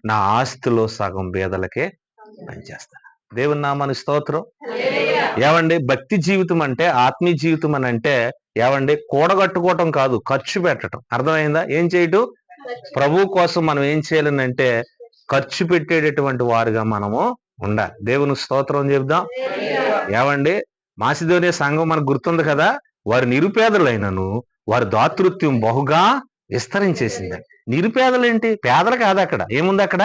Speaker 1: నా ఆస్తిలో సగం బేదలకే పనిచేస్తాను. దేవుని నామానికి స్తోత్రం. ఏమండి, భక్తి జీవితం అంటే, ఆత్మీయ జీవితం అని అంటే ఏమండి, కూడగట్టుకోవటం కాదు, ఖర్చు పెట్టడం. అర్థమైందా? ఏం చేయటం? ప్రభు కోసం మనం ఏం చేయాలనంటే ఖర్చు పెట్టేటటువంటి వారుగా మనము ఉండాలి. దేవుని స్తోత్రం చెప్దాం. ఏమండి, మాసిదోనియ సంఘం మనకు గుర్తుంది కదా. వారు నిరుపేదలైనను వారి దాతృత్వం బహుగా విస్తరించేసింది. నిరుపేదలేంటి? పేదలు కాదు అక్కడ. ఏముంది అక్కడ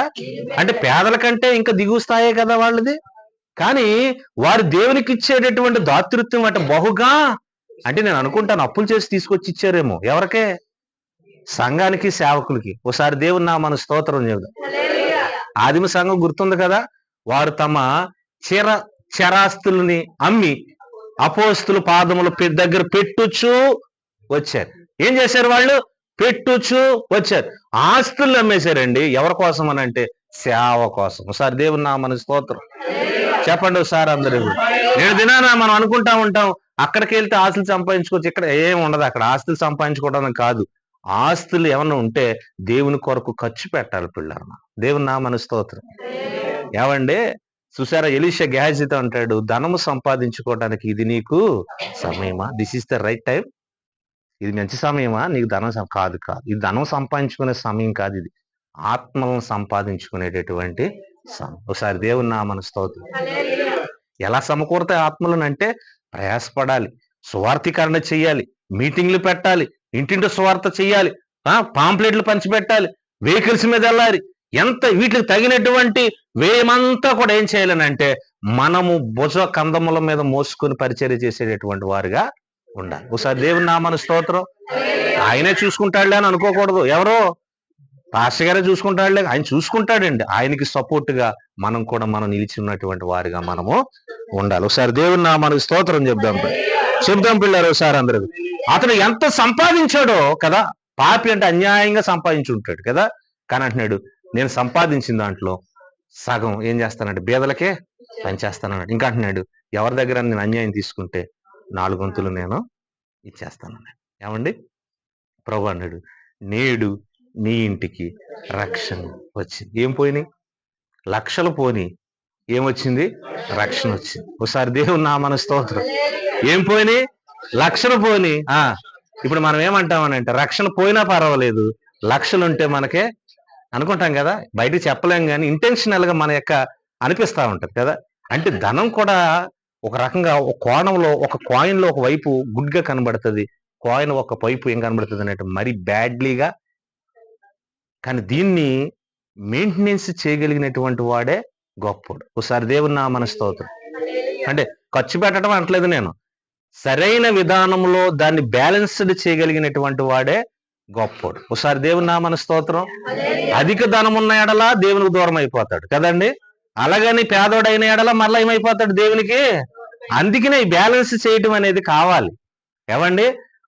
Speaker 1: అంటే, పేదల కంటే ఇంకా దిగువ స్థాయే కదా వాళ్ళది. కానీ వారు దేవునికి ఇచ్చేటటువంటి దాతృత్వం అంటే బహుగా, అంటే నేను అనుకుంటాను అప్పులు చేసి తీసుకొచ్చి ఇచ్చారేమో. ఎవరికే? సంఘానికి, సేవకులకి. ఒకసారి దేవుని నామమునకు స్తోత్రం చెబుదాం. ఆదిమ సంఘం గుర్తుంది కదా. వారు తమ చరాస్తుల్ని అమ్మి అపోస్తుల పాదముల దగ్గర పెట్టుచు వచ్చారు. ఏం చేశారు వాళ్ళు? పెట్టుచు వచ్చారు. ఆస్తులు అమ్మేశారండి. ఎవరి కోసం అని అంటే సేవ కోసం. ఒకసారి దేవుని నామమునకు స్తోత్రం చెప్పండి ఒకసారి అందరూ. నేను దినాన మనం అనుకుంటా ఉంటాం, అక్కడికి వెళ్తే ఆస్తులు సంపాదించుకోవచ్చు. ఇక్కడ ఏం ఉండదు. అక్కడ ఆస్తులు సంపాదించుకోవడానికి కాదు, ఆస్తులు ఏమన్నా ఉంటే దేవుని కొరకు ఖర్చు పెట్టాలి పిల్లలు. దేవుని నామమునకు స్తోత్రం. ఏమండి, చూసారా, ఎలీషా గేహజీతో అంటాడు, ధనము సంపాదించుకోవడానికి ఇది నీకు సమయమా? This is the right time. ఇది మంచి సమయమా నీకు ధనం? కాదు కాదు, ఇది ధనం సంపాదించుకునే సమయం కాదు, ఇది ఆత్మలను సంపాదించుకునేటటువంటి సమయం. ఒకసారి దేవుని నామమునకు స్తోత్రం. ఎలా సమకూరతాయి ఆత్మలను అంటే, ప్రయాసపడాలి, సువార్థీకరణ చెయ్యాలి, మీటింగ్లు పెట్టాలి, ఇంటింటి సువార్త చెయ్యాలి, పాంప్లెట్లు పంచిపెట్టాలి, వెహికల్స్ మీద వెళ్ళాలి. ఎంత వీటికి తగినటువంటి వ్యయమంతా కూడా ఏం చేయాలని అంటే మనము భుజ కందముల మీద మోసుకొని పరిచర్య చేసేటటువంటి వారుగా ఉండాలి. ఒకసారి దేవుని నామమునకు స్తోత్రం. ఆయనే చూసుకుంటాడులే అని అనుకోకూడదు. ఎవరో పాస్టర్ గారే చూసుకుంటాడులే, ఆయన చూసుకుంటాడండి. ఆయనకి సపోర్ట్ గా మనం కూడా మనం నిలిచి ఉన్నటువంటి వారిగా మనము ఉండాలి. ఒకసారి దేవుని నామానికి స్తోత్రం చెప్దాం పిల్లలు ఒకసారి అందరూ. అతను ఎంత సంపాదించాడో కదా, పాపి అంటే అన్యాయంగా సంపాదించి ఉంటాడు కదా, కానీ అంటున్నాడు నేను సంపాదించిన దాంట్లో సగం ఏం చేస్తానంటే బీదలకే పనిచేస్తానన్నాడు. ఇంకా అంటున్నాడు ఎవరి దగ్గర నేను అన్యాయం తీసుకుంటే 4 వంతులు నేను ఇచ్చేస్తానన్నాడు. ఏమండి, ప్రభు అన్నాడు నేడు నీ ఇంటికి రక్షణ వచ్చింది. ఏం పోయినాయి? లక్షలు పోని, ఏమొచ్చింది? రక్షణ వచ్చింది. ఒకసారి దేవుని నామానికి స్తోత్రం. ఏం పోయినాయి? లక్షలు పోని. ఇప్పుడు మనం ఏమంటామనంటే రక్షణ పోయినా పర్వాలేదు, లక్షలు ఉంటే మనకే అనుకుంటాం కదా, బయటకు చెప్పలేం కానీ ఇంటెన్షనల్ గా మన యొక్క అనిపిస్తా ఉంటది కదా. అంటే ధనం కూడా ఒక రకంగా ఒక కోణంలో, ఒక కాయిన్ లో ఒక వైపు గుడ్ గా కనబడుతుంది, కాయిన్ ఒక వైపు ఏం కనబడుతుంది అంటే మరీ బ్యాడ్లీగా. కానీ దీన్ని మెయింటెనెన్స్ చేయగలిగినటువంటి వాడే గొప్పోడు. ఒకసారి దేవుని నామానికి స్తోత్రం. అంటే ఖర్చు పెట్టడం అంటలేదు నేను, సరైన విధానంలో దాన్ని బ్యాలెన్స్డ్ చేయగలిగినటువంటి వాడే గొప్పోడు. ఒకసారి దేవుని నామానికి స్తోత్రం. అధిక ధనం ఉన్న ఎడల దేవునికి దూరం అయిపోతాడు కదండి, అలాగని పేదోడైన ఎడల మళ్ళీ ఏమైపోతాడు దేవునికి. అందుకనే ఈ బ్యాలెన్స్ చేయటం అనేది కావాలి. ఏమండి,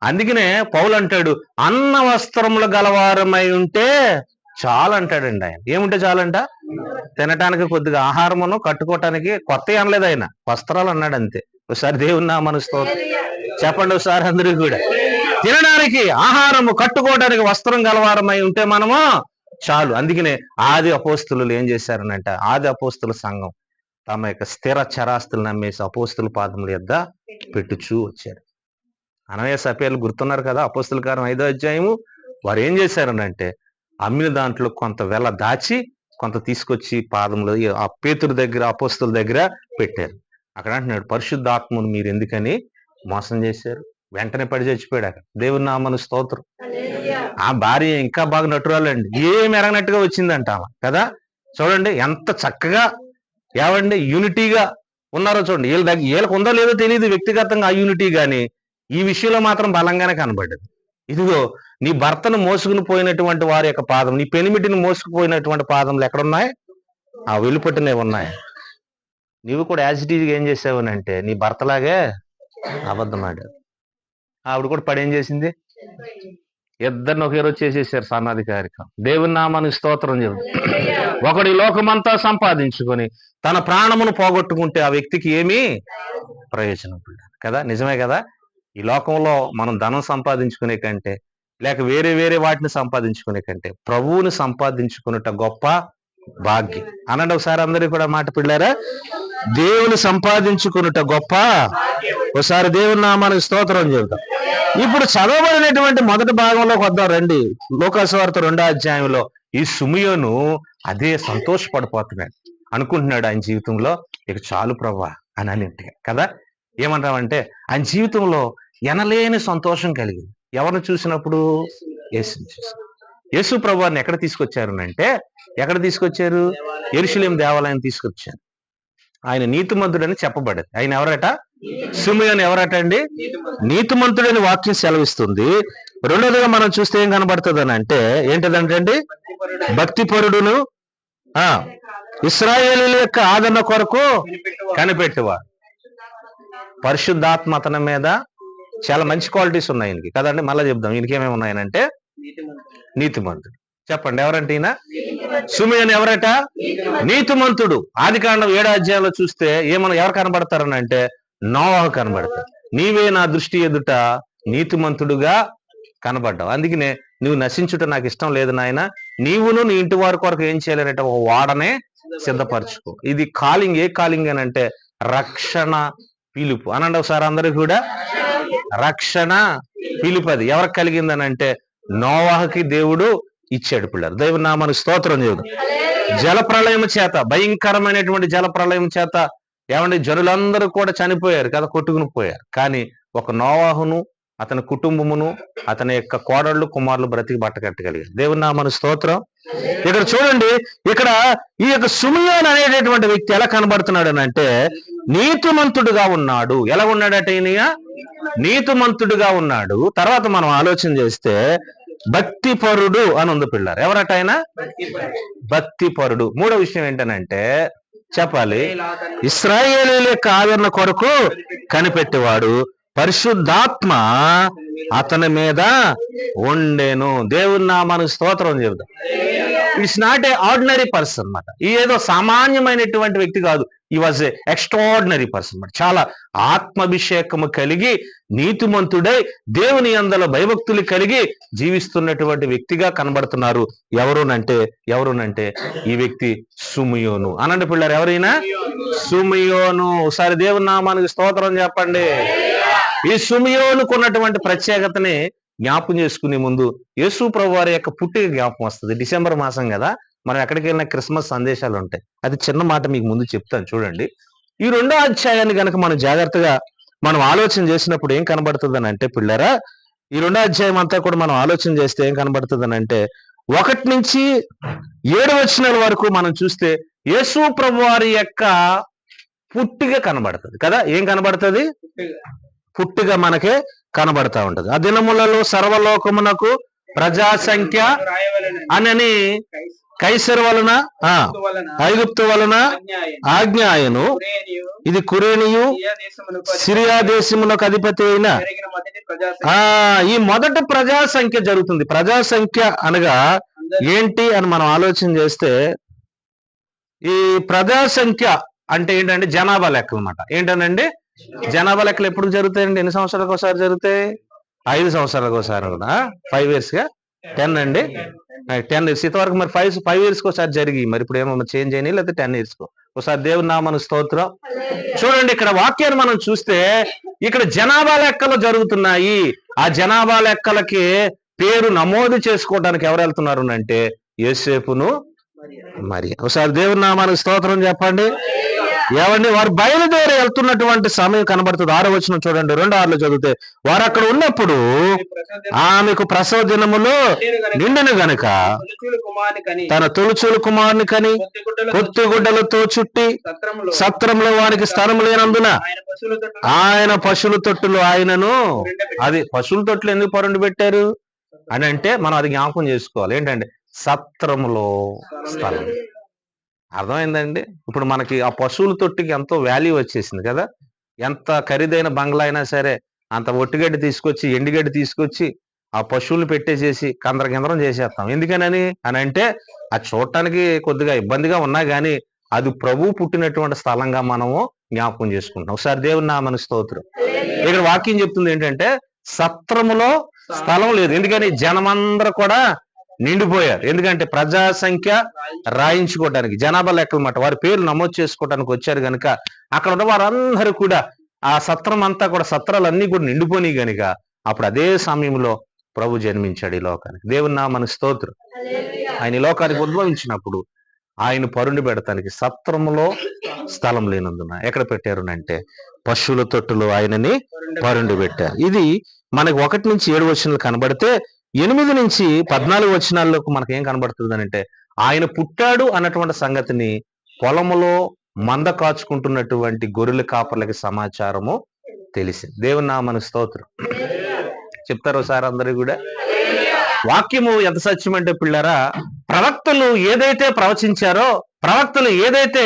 Speaker 1: అందుకనే పౌలు అంటాడు అన్న వస్త్రములు గలవారమై ఉంటే చాలు అంటాడండి. ఆయన ఏముంటే చాలంట? తినటానికి కొద్దిగా ఆహారమును, కట్టుకోవటానికి కొత్త అనలేదు ఆయన, వస్త్రాలు అన్నాడు అంతే. ఒకసారి దేవుని నామానికి స్తోత్రం చెప్పండి ఒకసారి అందరూ కూడా. తినడానికి ఆహారము, కట్టుకోవడానికి వస్త్రం గలవారమై ఉంటే మనము చాలు. అందుకనే ఆది అపోస్తులు ఏం చేశారనంట, ఆది అపోస్తుల సంఘం తమ యొక్క స్థిర చరాస్తులు నమ్మేసి అపోస్తుల పాదముల యొద్ద పెట్టుచూ వచ్చారు. అననీయ సఫీరులు గుర్తున్నారు కదా, అపోస్తుల కార్యం 5వ అధ్యాయము. వారు ఏం చేశారనంటే అమ్మిన దాంట్లో కొంత వెల దాచి కొంత తీసుకొచ్చి పాదములు ఆ పేతురు దగ్గర, అపోస్తుల దగ్గర పెట్టారు. అక్కడ అంటున్నాడు పరిశుద్ధాత్మను మీరు ఎందుకని మోసం చేశారు. వెంటనే పడి చచ్చిపోయాడు అక్కడ. దేవుని నామను స్తోత్రం. ఆ భార్య ఇంకా బాగా నటురాలండి, ఏం ఎరగనట్టుగా వచ్చిందంట ఆమె కదా. చూడండి ఎంత చక్కగా ఏమండి యూనిటీగా ఉన్నారో చూడండి. వీళ్ళకు ఉందో లేదో తెలియదు వ్యక్తిగతంగా ఆ యూనిటీ, కానీ ఈ విషయంలో మాత్రం బలంగానే కనబడ్డది. ఇదిగో నీ భర్తను మోసుకుని పోయినటువంటి వారి యొక్క పాదం, నీ పెనిమిటిని మోసుకుపోయినటువంటి పాదములు ఎక్కడున్నాయి? ఆ వెలుపట్టునే ఉన్నాయి. నీవు కూడా యాజ్ ఇట్ ఈజ్గా ఏం చేసావనంటే నీ భర్తలాగే అబద్ధం ఆడావు. ఆవిడ కూడా పడేం చేసింది? ఇద్దరిని ఒకే రోజు చేసేసారు సమాధి కార్యక్రమం. దేవుని నామానికి స్తోత్రం చెబుతుంది. ఒకడి లోకమంతా సంపాదించుకొని తన ప్రాణమును పోగొట్టుకుంటే ఆ వ్యక్తికి ఏమీ ప్రయోజనం కదా. నిజమే కదా. ఈ లోకంలో మనం ధనం సంపాదించుకునే కంటే, లేక వేరే వేరే వాటిని సంపాదించుకునే కంటే ప్రభువుని సంపాదించుకున్నట గొప్ప భాగ్యం. అనండి ఒకసారి అందరూ కూడా మాట పిల్లారా. దేవుని సంపాదించుకున్నట గొప్ప. ఒకసారి దేవుని నామానికి స్తోత్రం చెబుతాం. ఇప్పుడు చదవబడినటువంటి మొదటి భాగంలోకి వద్దాం రండి. లోకాసువార్త 2వ అధ్యాయంలో ఈ సిమియోను అదే సంతోషపడిపోతున్నాడు, అనుకుంటున్నాడు ఆయన జీవితంలో ఇక చాలు ప్రభువా అని అన్నట్టుగా కదా. ఏమంటామంటే ఆయన జీవితంలో ఎనలేని సంతోషం కలిగింది. ఎవరిని చూసినప్పుడు? యేసుని చూసి. యేసు ప్రభువాన్ని ఎక్కడ తీసుకొచ్చారు అంటే, ఎక్కడ తీసుకొచ్చారు? యెరూషలేము దేవాలయం తీసుకొచ్చారు. ఆయన నీతిమంతుడని చెప్పబడేది. ఆయన ఎవరట? సిమియోను ఎవరట అండి? నీతిమంతుడని వాక్యం సెలవిస్తుంది. రెండోదిగా మనం చూస్తే ఏం కనబడుతుంది అని అంటే ఏంటిదంటే అండి, భక్తిపరుడును, ఇశ్రాయేలీయుల యొక్క ఆదరణ కొరకు కనిపెట్టేవాడు. పరిశుద్ధాత్మ అతని మీద చాలా మంచి క్వాలిటీస్ ఉన్నాయి ఈయనకి కదండి. మళ్ళీ చెప్దాం ఈయనకి ఏమేమి ఉన్నాయనంటే నీతిమంతుడు. చెప్పండి ఎవరంటే ఈయన? సిమియోను ఎవరట? నీతిమంతుడు. ఆదికాండం 7వ అధ్యాయంలో చూస్తే ఎవరు కనబడతారని అంటే నోవహు కనబడతాడు. నీవే నా దృష్టి ఎదుట నీతిమంతుడుగా కనబడ్డావు, అందుకనే నువ్వు నశించుట నాకు ఇష్టం లేదు నాయన, నీవును నీ ఇంటి వారి కొరకు ఏం చేయాలంటే ఒక వాడనే సిద్ధపరచుకో. ఇది కాలింగ్. ఏ కాలింగ్ అని అంటే రక్షణ పిలుపు. అనండి ఒకసారి అందరూ కూడా. రక్షణ పిలుపు అది ఎవరికి కలిగిందని అంటే నోవహుకి దేవుడు ఇచ్చాడు పిల్లలు. దేవుని నామానికి స్తోత్రం చేయదు. జల ప్రళయం చేత, భయంకరమైనటువంటి జల ప్రళయం చేత ఏమండి జనులందరూ కూడా చనిపోయారు కదా, కొట్టుకుని పోయారు. కానీ ఒక నోవహును, అతని కుటుంబమును, అతని యొక్క కోడళ్ళు, కుమారులు బ్రతికి బట్టకట్టగలిగారు. దేవుని నామానికి స్తోత్రం. ఇక్కడ చూడండి, ఇక్కడ ఈ యొక్క సిమియోను అనేటటువంటి వ్యక్తి ఎలా కనబడుతున్నాడు అని అంటే నీతిమంతుడుగా ఉన్నాడు. ఎలా ఉన్నాడట ఈయన? నీతిమంతుడుగా ఉన్నాడు. తర్వాత మనం ఆలోచన చేస్తే భక్తిపరుడు అని ఉంది పిల్లలు. ఎవరట ఆయన? భక్తిపరుడు. మూడో విషయం ఏంటనంటే చెప్పాలి, ఇశ్రాయేలీయుల యొక్క ఆదరణ కొరకు కనిపెట్టేవాడు, పరిశుద్ధాత్మ అతని మీద ఉండెను. దేవుని నామానికి స్తోత్రం చెబుతాం. It's not a ordinary person అన్నమాట. ఈ ఏదో సామాన్యమైనటువంటి వ్యక్తి కాదు. ఈ వాజ్ ఏ ఎక్స్ట్రాడినరీ పర్సన్ అన్నమాట. చాలా ఆత్మాభిషేకము కలిగి, నీతిమంతుడై, దేవుని యందల భయభక్తులు కలిగి జీవిస్తున్నటువంటి వ్యక్తిగా కనబడుతున్నారు. ఎవరునంటే ఈ వ్యక్తి సుమియోను. అనండి పిల్లలు, ఎవరైనా సుమియోను. ఒకసారి దేవుని నామానికి స్తోత్రం చెప్పండి. ఈ సుమియోనుకు ఉన్నటువంటి ప్రత్యేకతని జ్ఞాపం చేసుకునే ముందు యేసు ప్రభు వారి యొక్క పుట్టిక జ్ఞాపకం వస్తుంది. డిసెంబర్ మాసం కదా, మనం ఎక్కడికి వెళ్ళినా క్రిస్మస్ సందేశాలు ఉంటాయి. అది చిన్న మాట మీకు ముందు చెప్తాను చూడండి. ఈ 2వ అధ్యాయాన్ని కనుక మనం జాగ్రత్తగా ఆలోచన చేసినప్పుడు ఏం కనబడుతుంది అని అంటే పిల్లరా, ఈ 2వ అధ్యాయం అంతా కూడా మనం ఆలోచన చేస్తే ఏం కనబడుతుంది అని అంటే 1 నుంచి 7 వచనాల వరకు మనం చూస్తే యేసు ప్రభు వారి యొక్క పుట్టిక కనబడుతుంది కదా. ఏం కనబడుతుంది? పుట్టిక మనకే కనబడతా ఉంటది. ఆ దినములలో సర్వలోకమునకు ప్రజా సంఖ్య అనని కైసరు వలన ఐగుప్తు వలన ఆజ్ఞాయను, ఇది కురేనియు సిరియా దేశమునకు అధిపతి అయిన ఈ మొదటి ప్రజా సంఖ్య జరుగుతుంది. ప్రజా సంఖ్య అనగా ఏంటి అని మనం ఆలోచన చేస్తే, ఈ ప్రజా సంఖ్య అంటే ఏంటంటే జనాభా లెక్కలు అన్నమాట. ఏంటనండి జనాభా లెక్కలు ఎప్పుడు జరుగుతాయండి? ఎన్ని సంవత్సరాలకు ఒకసారి జరుగుతాయి? 5 సంవత్సరాలకు ఒకసారి కూడా. 5 years గా 10 అండి. 10 years ఇంతవరకు మరి 5 years కి ఒకసారి జరిగి, మరి ఇప్పుడు ఏమన్నా చేంజ్ అయినాయి, లేకపోతే 10 years కు ఒకసారి. దేవుని నామానికి స్తోత్రం. చూడండి, ఇక్కడ వాక్యాన్ని మనం చూస్తే ఇక్కడ జనాభా లెక్కలు జరుగుతున్నాయి. ఆ జనాభా లెక్కలకి పేరు నమోదు చేసుకోవడానికి ఎవరు వెళ్తున్నారు అంటే యోసేపును మరియ. ఒకసారి దేవుని నామానికి స్తోత్రం చెప్పండి. ఏమండి, వారు బయలుదేరి వెళ్తున్నటువంటి సమయం కనబడుతుంది. 6వ వచనం చూడండి, 2:6 చదివితే, వారు అక్కడ ఉన్నప్పుడు ఆమెకు ప్రసవ దినములో నిండిన గనుక తన తొలుచూలు కుమారుని కని పొత్తిగుడ్డలతో చుట్టి సత్రంలో వారికి స్థలం లేనందున ఆయన పశువుల తొట్టులు ఆయనను. అది పశువుల తొట్టులు ఎందుకు పరుండి పెట్టారు అని అంటే మనం అది జ్ఞాపకం చేసుకోవాలి. ఏంటంటే సత్రములో స్థలం. అర్థమైందండి? ఇప్పుడు మనకి ఆ పశువుల తొట్టికి ఎంతో వాల్యూ వచ్చేసింది కదా. ఎంత ఖరీదైన బంగ్లా అయినా సరే అంత ఒట్టిగడ్డి తీసుకొచ్చి, ఎండుగడ్డి తీసుకొచ్చి ఆ పశువులు పెట్టేసేసి కందరకిందరం చేసేస్తాం. ఎందుకని అని అంటే అది చూడటానికి కొద్దిగా ఇబ్బందిగా ఉన్నా కానీ అది ప్రభువు పుట్టినటువంటి స్థలంగా మనము జ్ఞాపకం చేసుకుంటాం. ఒకసారి దేవుని నామానికి స్తోత్రం. ఇక్కడ వాక్యం చెప్తుంది ఏంటంటే సత్రములో స్థలం లేదు. ఎందుకని? జనమందరూ కూడా నిండిపోయారు. ఎందుకంటే ప్రజా సంఖ్య రాయించుకోవడానికి, జనాభా లెక్కలు మాట, వారి పేర్లు నమోదు చేసుకోవడానికి వచ్చారు కనుక అక్కడ ఉన్న వారందరూ కూడా ఆ సత్రం అంతా కూడా, సత్రాలన్నీ కూడా నిండిపోయినాయి కనుక అప్పుడు అదే సమయంలో ప్రభు జన్మించాడు ఈ లోకానికి. దేవుని నామానికి స్తోత్రం. ఆయన ఈ లోకానికి ఉద్భవించినప్పుడు ఆయన పరుండి పెడతానికి సత్రములో స్థలం లేనందున ఎక్కడ పెట్టారు అంటే పశువుల తొట్టులో ఆయనని పరుండి పెట్టారు. ఇది మనకి 1 నుంచి 7 వచనాలు కనబడితే 8 నుంచి 14 వచనాల్లోకి మనకి ఏం కనబడుతుంది అంటే ఆయన పుట్టాడు అన్నటువంటి సంగతిని పొలములో మంద కాచుకుంటున్నటువంటి గొర్రెల కాపర్లకి సమాచారము తెలిసింది. దేవుని నామానికి స్తోత్రం. చెప్తారు ఒకసారి అందరూ కూడా. వాక్యము ఎంత సత్యం అంటే పిల్లరా, ప్రవక్తలు ఏదైతే ప్రవచించారో, ప్రవక్తలు ఏదైతే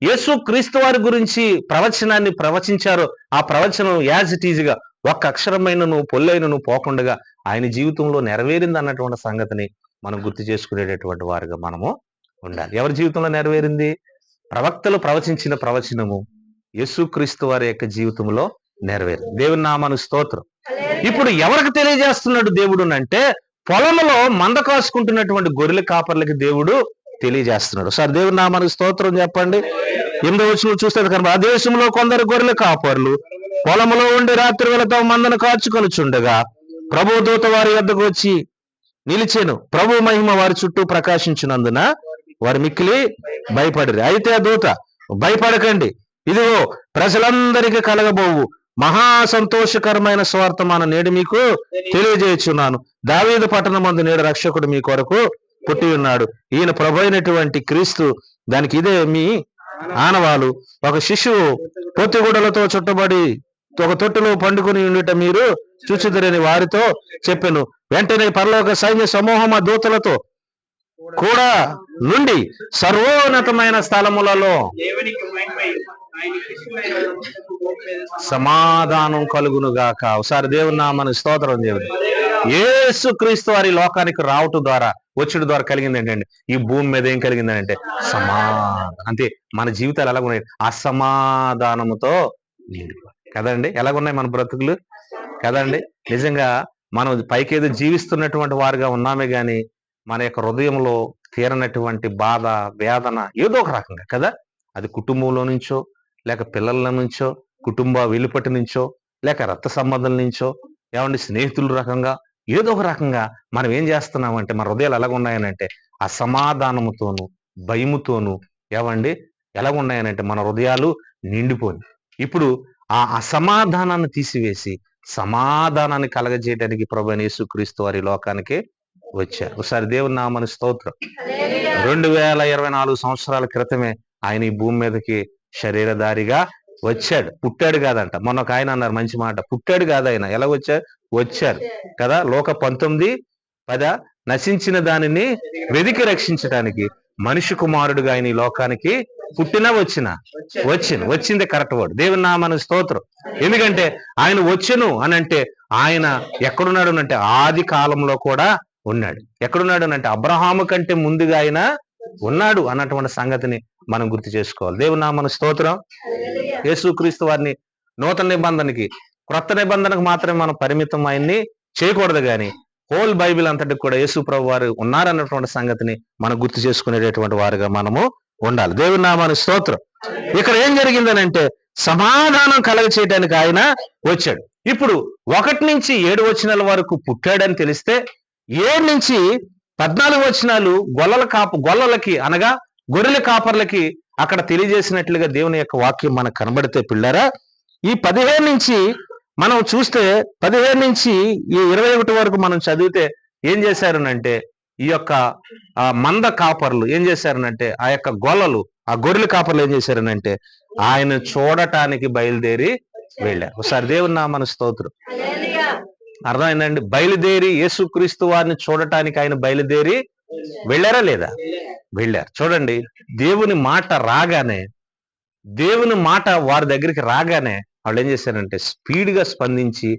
Speaker 1: యేసు క్రీస్తు వారి గురించి ప్రవచనాన్ని ప్రవచించారో ఆ ప్రవచనం యాజ్ ఇట్ ఈజ్ గా ఒక్క అక్షరమైనను పొల్లైనను పోకుండా ఆయన జీవితంలో నెరవేరింది అన్నటువంటి సంగతిని మనం గుర్తు చేసుకునేటటువంటి వారిగా మనము ఉండాలి. ఎవరి జీవితంలో నెరవేరింది? ప్రవక్తలు ప్రవచించిన ప్రవచనము యేసుక్రీస్తు వారి యొక్క జీవితంలో నెరవేరింది. దేవుని నామానికి స్తోత్రం. ఇప్పుడు ఎవరికి తెలియజేస్తున్నాడు దేవుడు అంటే పొలంలో మంద కాసుకుంటున్నటువంటి గొర్రెల కాపర్లకి దేవుడు తెలియజేస్తున్నాడు. సార్ దేవుని నామానికి స్తోత్రం చెప్పండి. 8వ వచనం చూస్తే కనుక ఆ దేశంలో కొందరు గొర్రెల కాపర్లు పొలంలో ఉండి రాత్రి వేళ తమ మందను కాచుకొనుచుండగా ప్రభు దూత వారి వద్దకు వచ్చి నిలిచెను. ప్రభు మహిమ వారి చుట్టూ ప్రకాశించినందున వారు మిక్కిలి భయపడిరి. అయితే ఆ దూత, భయపడకండి, ఇదిగో ప్రజలందరికీ కలగబోవు మహా సంతోషకరమైన స్వార్థమాన నేడు మీకు తెలియజేయుచున్నాను. దావీదు పట్టణమందు నేడు రక్షకుడు మీ కొరకు పుట్టి ఉన్నాడు. ఈయన ప్రభు అయినటువంటి క్రీస్తు. దానికి ఇదే మీ ఆనవాలు. ఒక శిశువు పొత్తిగుడ్డలతో చుట్టబడి ఒక తొట్టులో పండుకొని ఉండుట మీరు చూచుదురని వారితో చెప్పెను. వెంటనే పరలోక సైన్య సమూహం ఆ దూతలతో కూడా నుండి సర్వోన్నతమైన స్థలములలో సమాధానం కలుగును గాక. ఒకసారి దేవుని నామమునకు స్తోత్రం. దేవుడు యేసు క్రీస్తు వారి లోకానికి రావటం ద్వారా, వచ్చుడు ద్వారా కలిగింది ఏంటంటే, ఈ భూమి మీద ఏం కలిగిందంటే సమాధానం. అంతే. మన జీవితాలు ఎలాగున్నాయి? అసమాధానముతో కదండి. ఎలాగున్నాయి మన బ్రతుకులు కదండి. నిజంగా మనం పైకేదో జీవిస్తున్నటువంటి వారుగా ఉన్నామే గాని మన యొక్క హృదయంలో తీరనటువంటి బాధ, వేదన ఏదో ఒక రకంగా కదా. అది కుటుంబంలో నుంచో, లేక పిల్లల నుంచో, కుటుంబ వెలుపటి నుంచో, లేక రక్త సంబంధం నుంచో, ఏమండి స్నేహితుల రకంగా, ఏదో ఒక రకంగా మనం ఏం చేస్తున్నామంటే మన హృదయాలు ఎలాగున్నాయనంటే అసమాధానముతోను, భయముతోను, ఏమండి ఎలాగున్నాయనంటే మన హృదయాలు నిండిపోయి. ఇప్పుడు ఆ అసమాధానాన్ని తీసివేసి సమాధానాన్ని కలగజేయడానికి ప్రభువైన యేసుక్రీస్తు వారి లోకానికి వచ్చారు. ఒకసారి దేవుని నామమునకు స్తోత్రం. 2024 సంవత్సరాల క్రితమే ఆయన ఈ భూమి మీదకి శరీరధారిగా వచ్చాడు. పుట్టాడు కాదంట. మొన్న ఒక ఆయన అన్నారు మంచి మాట, పుట్టాడు కాదు ఆయన. ఎలా వచ్చారు కదా. లోక 19:10 నశించిన దానిని వెదికి రక్షించడానికి మనిషి కుమారుడుగా ఆయన ఈ లోకానికి వచ్చింది కరెక్ట్ వర్డ్. దేవుని నామమునకు స్తోత్రం. ఎందుకంటే ఆయన వచ్చెను అని అంటే ఆయన ఎక్కడున్నాడు అంటే ఆది కాలంలో కూడా ఉన్నాడు. ఎక్కడున్నాడు అంటే అబ్రహాము కంటే ముందుగా ఆయన ఉన్నాడు అన్నటువంటి సంగతిని మనం గుర్తు చేసుకోవాలి. దేవుని నామమునకు స్తోత్రం. యేసుక్రీస్తు వారిని నూతన నిబంధనకి, క్రొత్త నిబంధనకు మాత్రమే మనం పరిమితం ఆయన్ని చేయకూడదు కానీ హోల్ బైబిల్ అంతటికి కూడా యేసు ప్రభు వారు ఉన్నారన్నటువంటి సంగతిని మనం గుర్తు చేసుకునేటటువంటి వారుగా మనము ఉండాలి. దేవుని నామమునకు స్తోత్రం. ఇక్కడ ఏం జరిగిందనంటే సమాధానం కలగ చేయడానికి ఆయన వచ్చాడు. ఇప్పుడు 1 నుంచి 7 వచనాల వరకు పుట్టాడని తెలిస్తే 7 నుంచి 14 వచనాలు గొల్లలకి అనగా గొర్రెల కాపర్లకి అక్కడ తెలియజేసినట్లుగా దేవుని యొక్క వాక్యం మనకు కనబడితే పిల్లరా, ఈ 15 నుంచి మనం చూస్తే 15 నుంచి ఈ 21 వరకు మనం చదివితే ఏం చేశారనంటే ఈ యొక్క మంద కాపర్లు ఏం చేశారనంటే ఆ యొక్క ఆ గొర్రెల కాపర్లు ఏం చేశారనంటే ఆయన చూడటానికి బయలుదేరి వెళ్ళారు. ఒకసారి దేవుని నామమునకు స్తోత్రం. అర్థమైందండి. బయలుదేరి యేసుక్రీస్తు వారిని చూడటానికి ఆయన బయలుదేరి వెళ్ళారా లేదా? వెళ్ళారు. చూడండి, దేవుని మాట వారి దగ్గరికి రాగానే వాళ్ళు ఏం చేశారంటే స్పీడ్ గా స్పందించి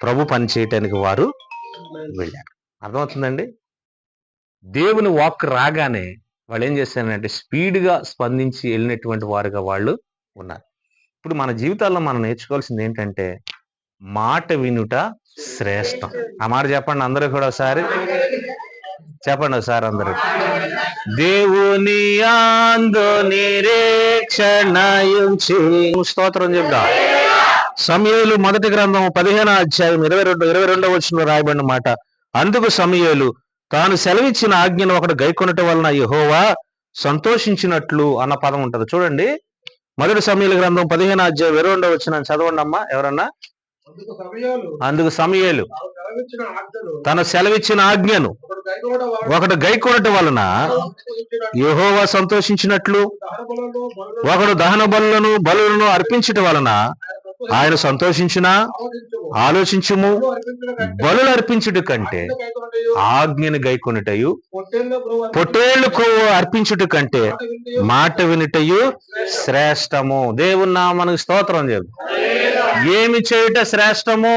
Speaker 1: ప్రభు పని చేయటానికి వారు వెళ్ళారు. అర్థమవుతుందండి. దేవుని వాక్ రాగానే వాళ్ళు ఏం చేశారంటే స్పీడ్ గా స్పందించి వెళ్ళినటువంటి వారుగా వాళ్ళు ఉన్నారు. ఇప్పుడు మన జీవితాల్లో మనం నేర్చుకోవాల్సింది ఏంటంటే మాట వినుట శ్రేష్టం. ఆ మాట చెప్పండి అందరూ కూడా ఒకసారి చెప్పండి ఒకసారి అందరూ. దేవుని యందు నిరీక్షణయుంచి స్తోత్రం చెప్దాం. సమూయేలు మొదటి గ్రంథం 15వ అధ్యాయం 22వ వచనంలో రాయబడిన మాట, అందుకు సమూయేలు తాను సెలవిచ్చిన ఆజ్ఞను ఒకడు గైకొనటం వలన యెహోవా సంతోషించినట్లు అన్న పదం ఉంటది. చూడండి, మొదటి సమూయేలు గ్రంథం 15వ అధ్యాయం 22వ వచనం చదవండి అమ్మా ఎవరన్నా. అందుకు సమూయేలు తను సెలవిచ్చిన ఆజ్ఞను ఒకడు గైకొనటం వలన యెహోవా సంతోషించినట్లు ఒకడు దహన బలులను అర్పించటం వలన ఆయన సంతోషించిన ఆలోచించుము. బలులు అర్పించుట కంటే ఆజ్ఞను గైకొనుటయు, పొట్టేళ్లు కొవ్వు అర్పించుట కంటే మాట వినుటయు శ్రేష్టము. దేవుని నామమునకు స్తోత్రం చెప్పు. ఏమి చేయుట శ్రేష్టము?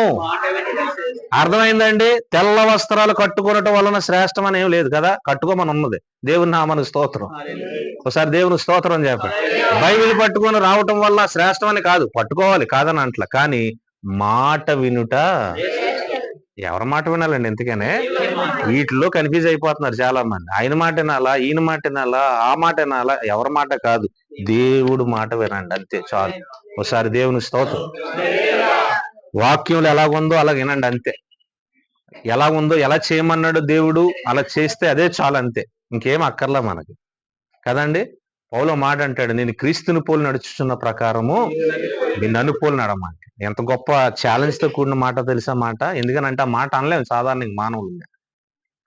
Speaker 1: అర్థమైందండి. తెల్ల వస్త్రాలు కట్టుకోవటం వలన శ్రేష్టం అని ఏం లేదు కదా, కట్టుకోమని ఉన్నది. దేవుని నామమునకు స్తోత్రం. ఒకసారి దేవుని స్తోత్రం చెప్పండి. బైబిల్ పట్టుకొని రావటం వల్ల శ్రేష్టం అని కాదు, పట్టుకోవాలి కాదని అంట్ల, కానీ మాట వినుట. ఎవరి మాట వినాలండి? ఎందుకనే వీటిలో కన్ఫ్యూజ్ అయిపోతున్నారు చాలా మంది. ఆయన మాట వినాలా, ఈయన మాట వినాలా, ఆ మాట వినాలా? ఎవరి మాట కాదు, దేవుడు మాట వినండి అంతే చాలు. ఒకసారి దేవుని స్తోత్రం. వాక్యంలో ఎలాగుందో అలా వినండి అంతే. ఎలా ఉందో, ఎలా చేయమన్నాడు దేవుడు అలా చేస్తే అదే చాలు అంతే, ఇంకేం అక్కర్లా మనకి కదండి. పౌలు మాట అంటాడు, నేను క్రీస్తుని పోలి నడుచుచున్న ప్రకారము నేను నన్ను పోలి నడమంటే. ఎంత గొప్ప ఛాలెంజ్ తో కూడిన మాట తెలుసా మాట. ఎందుకనంటే ఆ మాట అనలేము సాధారణ మానవులుగా,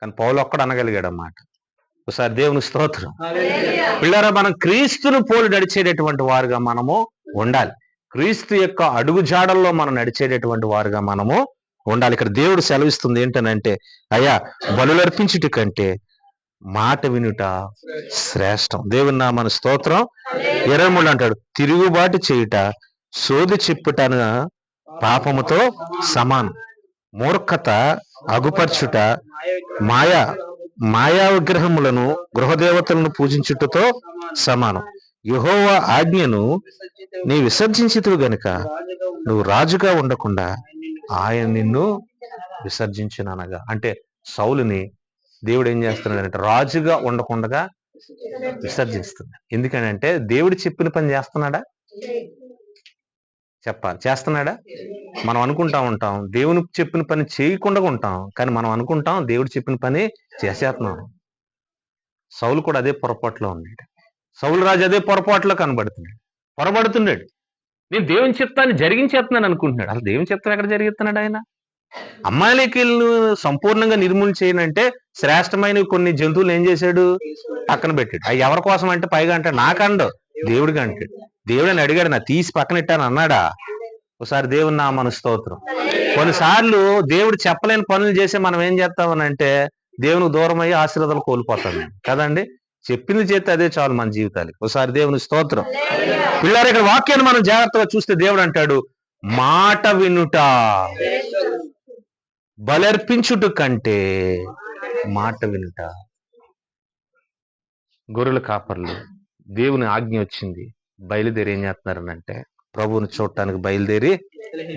Speaker 1: కానీ పౌలు ఒక్కడు అనగలిగాడు అన్నమాట. ఒకసారి దేవుని స్తోత్రం. పిల్లరా, మనం క్రీస్తుని పోలి నడిచేటటువంటి వారుగా మనము ఉండాలి. క్రీస్తు యొక్క అడుగు జాడల్లో మనం నడిచేటటువంటి వారుగా మనము ఉండాలి. ఇక్కడ దేవుడు సెలవిస్తుంది ఏంటనంటే, అయ్యా బలులర్పించుట కంటే మాట వినుట శ్రేష్టం. దేవుని నామన స్తోత్రం. 23 అంటాడు, తిరుగుబాటు చేయుట సోది చెప్పుటన పాపముతో సమానం. మూర్ఖత అగుపర్చుట మాయా విగ్రహములను గృహదేవతలను పూజించుటతో సమానం. యెహోవా ఆజ్ఞను నీ విసర్జించితివి గనుక నువ్వు రాజుగా ఉండకుండా ఆయన నిన్ను విసర్జించుననగా. అంటే సౌలుని దేవుడు ఏం చేస్తున్నాడంటే రాజుగా ఉండకుండా విసర్జిస్తున్నాడు. ఎందుకనంటే దేవుడు చెప్పిన పని చేస్తున్నాడా? చెప్పాలి, చేస్తున్నాడా? మనం అనుకుంటా ఉంటాం దేవుని చెప్పిన పని చేయకుండా ఉంటాం, కానీ మనం అనుకుంటాం దేవుడు చెప్పిన పని చేసేస్తున్నాం. సౌలు కూడా అదే పొరపాటులో ఉన్నాడు. సౌలు రాజు అదే పొరపాటులో పొరబడుతున్నాడు. నేను దేవుని చిత్తాన్ని జరిగించేస్తున్నాను అనుకుంటున్నాడు. అసలు దేవుని చిత్తం ఎక్కడ జరిగిస్తున్నాడు ఆయన? అమాలేకీయులను సంపూర్ణంగా నిర్మూలన చేయనంటే శ్రేష్టమైన కొన్ని జంతువులు ఏం చేశాడు? పక్కన పెట్టాడు. అవి ఎవరి కోసం అంటే పైగా అంటాడు నాకండు దేవుడిగా అంటాడు. దేవుడని అడిగాడు, నా తీసి పక్కనెట్టాను అన్నాడా? ఒకసారి దేవుని నామన స్తోత్రం. కొన్నిసార్లు దేవుడు చెప్పలేని పనులు చేసి మనం ఏం చేస్తామనంటే దేవునికి దూరం అయ్యి ఆశీర్వాదాలు కోల్పోతాం కదండి. చెప్పింది చేస్తే అదే చాలు మన జీవితాలకి. ఒకసారి దేవుని స్తోత్రం. పిల్లలు ఇక్కడ వాక్యాన్ని మనం జాగ్రత్తగా చూస్తే దేవుడు అంటాడు, మాట వినుట బలర్పించుట కంటే మాట వినుట. గొర్రెల కాపర్లు దేవుని ఆజ్ఞ వచ్చింది, బయలుదేరి ఏం చేస్తున్నారనంటే ప్రభువుని చూడటానికి బయలుదేరి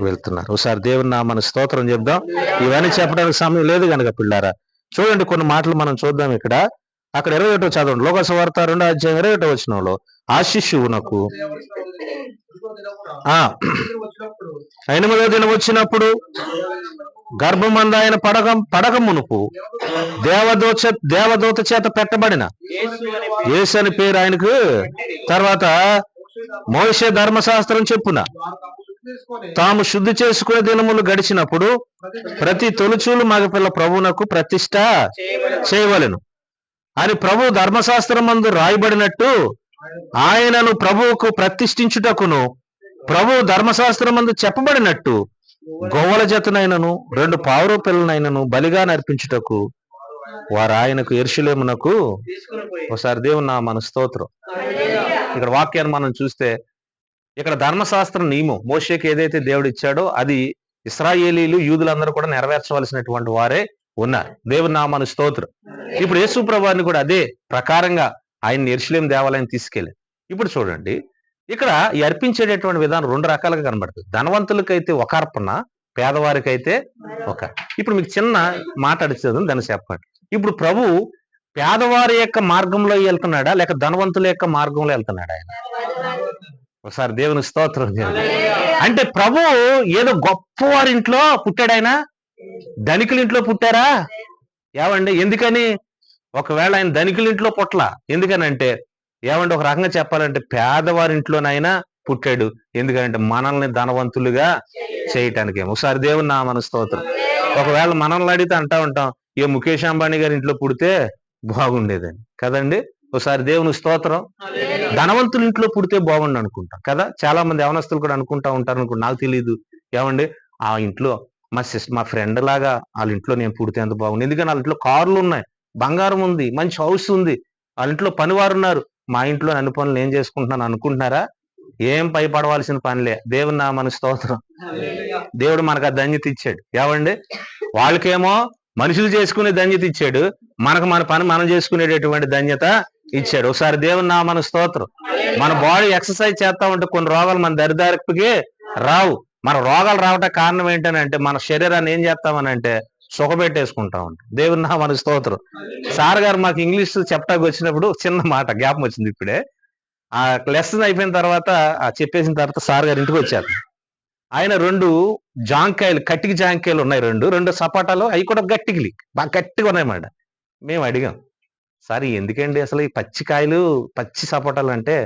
Speaker 1: వెళ్తున్నారు. ఒకసారి దేవుని నామన స్తోత్రం చెప్దాం. ఇవన్నీ చెప్పడానికి సమయం లేదు కనుక పిల్లారా చూడండి, కొన్ని మాటలు మనం చూద్దాం. ఇక్కడ అక్కడ 21 చదవండి. లోకసువార్త 2వ అధ్యాయం 21 వచనంలో, ఆ శిశువునకు 8వ దినం వచ్చినప్పుడు గర్భమందు ఆయన పడక మునుపు దేవదూత చేత పెట్టబడిన యేసు అని పేరు ఆయనకు. తర్వాత మోషే ధర్మశాస్త్రం చెప్పున తాము శుద్ధి చేసుకునే దినములు గడిచినప్పుడు ప్రతి తొలుచూలు మగపిల్ల ప్రభువునకు ప్రతిష్ట చేయవలెను అని ప్రభు ధర్మశాస్త్రమందు రాయబడినట్టు ఆయనను ప్రభువుకు ప్రతిష్ఠించుటకును ప్రభు ధర్మశాస్త్రమందు చెప్పబడినట్టు గొవ్వల జతనైనను 2 పావుర పిల్లనైనను బలిగా నర్పించుటకు వారు ఆయనకు యెరూషలేమునకు. ఒకసారి దేవుని నామన స్తోత్రం. ఇక్కడ వాక్యాన్ని మనం చూస్తే ఇక్కడ ధర్మశాస్త్ర నియమం మోషేకి ఏదైతే దేవుడు ఇచ్చాడో అది ఇశ్రాయేలీలు యూదులందరూ కూడా నెరవేర్చవలసినటువంటి వారే ఉన్నారు. దేవుని నామన స్తోత్రం. ఇప్పుడు యేసు ప్రభువుని కూడా అదే ప్రకారంగా ఆయన యెరూషలేము దేవాలయం తీసుకెళ్ళారు. ఇప్పుడు చూడండి, ఇక్కడ ఈ అర్పించేటటువంటి విధానం 2 రకాలుగా కనబడుతుంది. ధనవంతులకైతే ఒక అర్పణ, పేదవారికైతే ఒక. ఇప్పుడు మీకు చిన్న మాట అడిచేది దాన్ని చెప్పండి. ఇప్పుడు ప్రభు పేదవారి యొక్క మార్గంలో వెళ్తున్నాడా లేక ధనవంతుల యొక్క మార్గంలో వెళ్తున్నాడా? ఆయన ఒకసారి దేవుని స్తోత్రం. అంటే ప్రభు ఏదో గొప్పవారి ఇంట్లో పుట్టాడు, ఆయన ధనికుల ఇంట్లో పుట్టారా? ఏమండి, ఎందుకని? ఒకవేళ ఆయన ధనికుల ఇంట్లో పుట్టల. ఎందుకనంటే ఏమంటే ఒక రకంగా చెప్పాలంటే పేదవారింట్లోనైనా పుట్టాడు. ఎందుకంటే మనల్ని ధనవంతులుగా చేయటానికి. ఒకసారి దేవుని నామన స్తోత్రం. ఒకవేళ మనల్ని అడిగితే అంటా ఉంటాం, ఏ ముఖేష్ అంబానీ గారి ఇంట్లో పుడితే బాగుండేదని కదండి. ఒకసారి దేవుని స్తోత్రం. ధనవంతుల ఇంట్లో పుడితే బాగుండు అనుకుంటాం కదా. చాలా మంది యవనస్తులు కూడా అనుకుంటా ఉంటారు అనుకో, నాకు తెలియదు. ఏమండి, ఆ ఇంట్లో మా ఫ్రెండ్ లాగా వాళ్ళ ఇంట్లో నేను పుడితే ఎంత బాగుంది. ఎందుకని వాళ్ళ ఇంట్లో కార్లు ఉన్నాయి, బంగారం ఉంది, మంచి హౌస్ ఉంది, వాళ్ళ ఇంట్లో పనివారు ఉన్నారు. మా ఇంట్లో అన్ని పనులు నేను చేసుకుంటున్నాను అనుకుంటున్నారా? ఏం పైపడవలసిన పనిలే. దేవుని నామన స్తోత్రం. దేవుడు మనకు ఆ ధన్యత ఇచ్చాడు. ఏమండి, వాళ్ళకేమో మనుషులు చేసుకునే ధన్యత ఇచ్చాడు, మనకు మన పని మనం చేసుకునేటటువంటి ధన్యత ఇచ్చాడు. ఒకసారి దేవుని నామన స్తోత్రం. మన బాడీ ఎక్సర్సైజ్ చేస్తా ఉంటే కొన్ని రోగాలు మన దరిదారిపికి రావు. మన రోగాలు రావడానికి కారణం ఏంటనంటే మన శరీరాన్ని ఏం చేస్తామనంటే సుఖపెట్టేసుకుంటా ఉంటాం. దేవుని నామన స్తోత్రం. సార్ గారు మాకు ఇంగ్లీష్ చెప్పడానికి వచ్చినప్పుడు చిన్న మాట జ్ఞాపకం వచ్చింది. ఇప్పుడే ఆ లెసన్ అయిపోయిన తర్వాత చెప్పేసిన తర్వాత సార్ గారు ఇంటికి వచ్చారు. ఆయన 2 జాంకాయలు, కట్టికి జాంకాయలు ఉన్నాయి, 2 సపాటాలు, అవి కూడా గట్టికి బాగా గట్టిగా ఉన్నాయన్నమాట. మేము అడిగాం, సార్ ఎందుకండి అసలు ఈ పచ్చికాయలు పచ్చి సపోటాలు అంటే?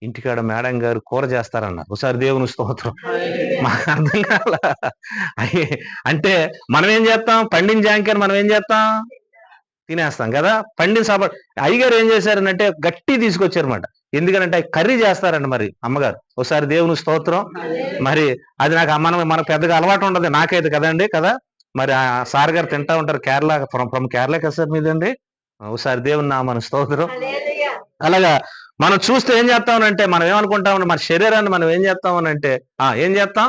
Speaker 1: ఇంటికాడ మేడం గారు కూర చేస్తారన్నారు. ఒకసారి దేవుని స్తోత్రం. మాకు అర్థం కాల. అంటే మనం ఏం చేస్తాం, పండిన జాంకాయలు మనం ఏం చేస్తాం, తినేస్తాం కదా. పండిన సపోటా అయ్యగారు ఏం చేశారనంటే గట్టి తీసుకొచ్చారన్నమాట. ఎందుకనంటే కర్రీ చేస్తారండి మరి అమ్మగారు. ఒకసారి దేవుని స్తోత్రం. మరి అది నాకు మనకు పెద్దగా అలవాటు ఉండదు, నాకైతే కదండి కదా. మరి ఆ సార్ గారు తింటా ఉంటారు కేరళ, ఫ్రమ్ కేరళ కదా సార్ మీదండి. ఒకసారి దేవుని నామన స్తోత్రం. అలాగా మనం చూస్తే ఏం చేస్తామనంటే, మనం ఏమనుకుంటామని మన శరీరాన్ని మనం ఏం చేస్తామనంటే ఏం చేస్తాం,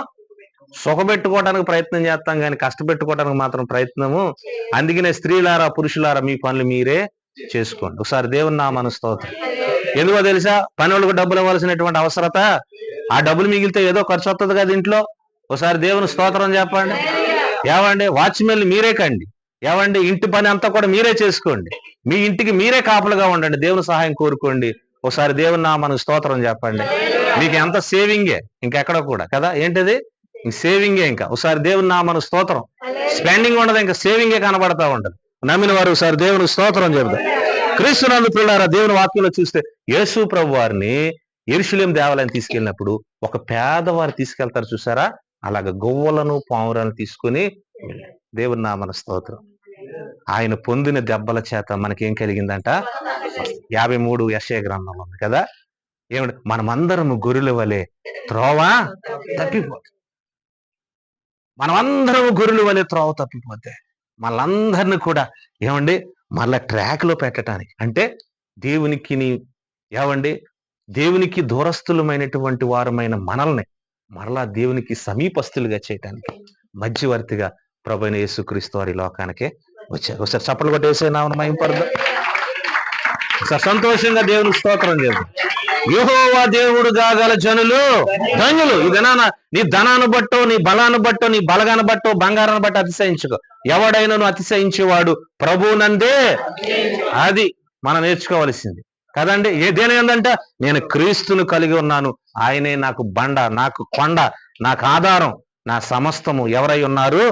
Speaker 1: సుఖపెట్టుకోవడానికి ప్రయత్నం చేస్తాం కానీ కష్టపెట్టుకోవడానికి మాత్రం ప్రయత్నము. అందుకనే స్త్రీలారా పురుషులారా మీ పనులు మీరే చేసుకోండి. ఒకసారి దేవుని నామన స్తోత్రం. ఎందుకో తెలుసా, పని వాళ్ళకు డబ్బులు ఇవ్వాల్సినటువంటి అవసరత, ఆ డబ్బులు మిగిలితే ఏదో ఖర్చు వస్తుంది కదా ఇంట్లో. ఒకసారి దేవుని స్తోత్రం చెప్పండి. ఏవండి వాచ్మెన్ మీరే కండి, ఏవండి ఇంటి పని అంతా కూడా మీరే చేసుకోండి, మీ ఇంటికి మీరే కాపలుగా ఉండండి, దేవుని సహాయం కోరుకోండి. ఒకసారి దేవుని నామన స్తోత్రం చెప్పండి. మీకు ఎంత సేవింగే ఇంకెక్కడ కూడా కదా, ఏంటిది సేవింగే. ఇంకా ఒకసారి దేవుని నామన స్తోత్రం. స్పెండింగ్ ఉండదు, ఇంకా సేవింగే కనబడతా ఉంటది. నమ్మిన వారు ఒకసారి దేవుని స్తోత్రం చెబుతారు. క్రీస్తునందు పిల్లారా, దేవుని వాక్యంలో చూస్తే యేసు ప్రభు వారిని యెరూషలేము దేవాలయం తీసుకెళ్ళినప్పుడు ఒక పేదవారు తీసుకెళ్తారు చూసారా, అలాగ గొవ్వలను పావురాలను తీసుకుని దేవుని నామన స్తోత్రం. ఆయన పొందిన దెబ్బల చేత మనకేం కలిగిందంట, 53 యెషయా గ్రంథంలో ఉంది కదా. ఏమంటే మనమందరము గొర్రెల వలె త్రోవ తప్పిపోతే, మనమందరము గొర్రెల వలె త్రోవ తప్పిపోతే మనందరిని కూడా ఏమండి మళ్ళా ట్రాక్ లో పెట్టడానికి, అంటే దేవునికి ఏమండి దేవునికి దూరస్తులమైనటువంటి వారమైన మనల్ని మరలా దేవునికి సమీపస్తులుగా చేయటానికి మధ్యవర్తిగా ప్రభువైన యేసుక్రీస్తు వారి లోకానికే వచ్చారు. ఒకసారి చప్పలు కొట్టేసే నామన మహిమపడదాం. ఒకసారి సంతోషంగా దేవుని స్తోత్రం చేద్దాం. యెహోవా దేవుడుగా గల జనులు ధన్యులు. ఈ ధనాన నీ ధనాన్ని బట్టో, నీ బలాన్ని బట్టో, నీ బలగాన్ని బట్టో, బంగారాన్ని బట్టి అతిశయించుకో. ఎవడైనాను అతిశయించేవాడు ప్రభువునందే. అది మనం నేర్చుకోవలసింది కదండి. దేనేందంట, నేను క్రీస్తును కలిగి ఉన్నాను, ఆయనే నాకు బండ, నాకు కొండ, నాకు ఆధారం, నా సమస్తము. ఎవరై ఉన్నారు,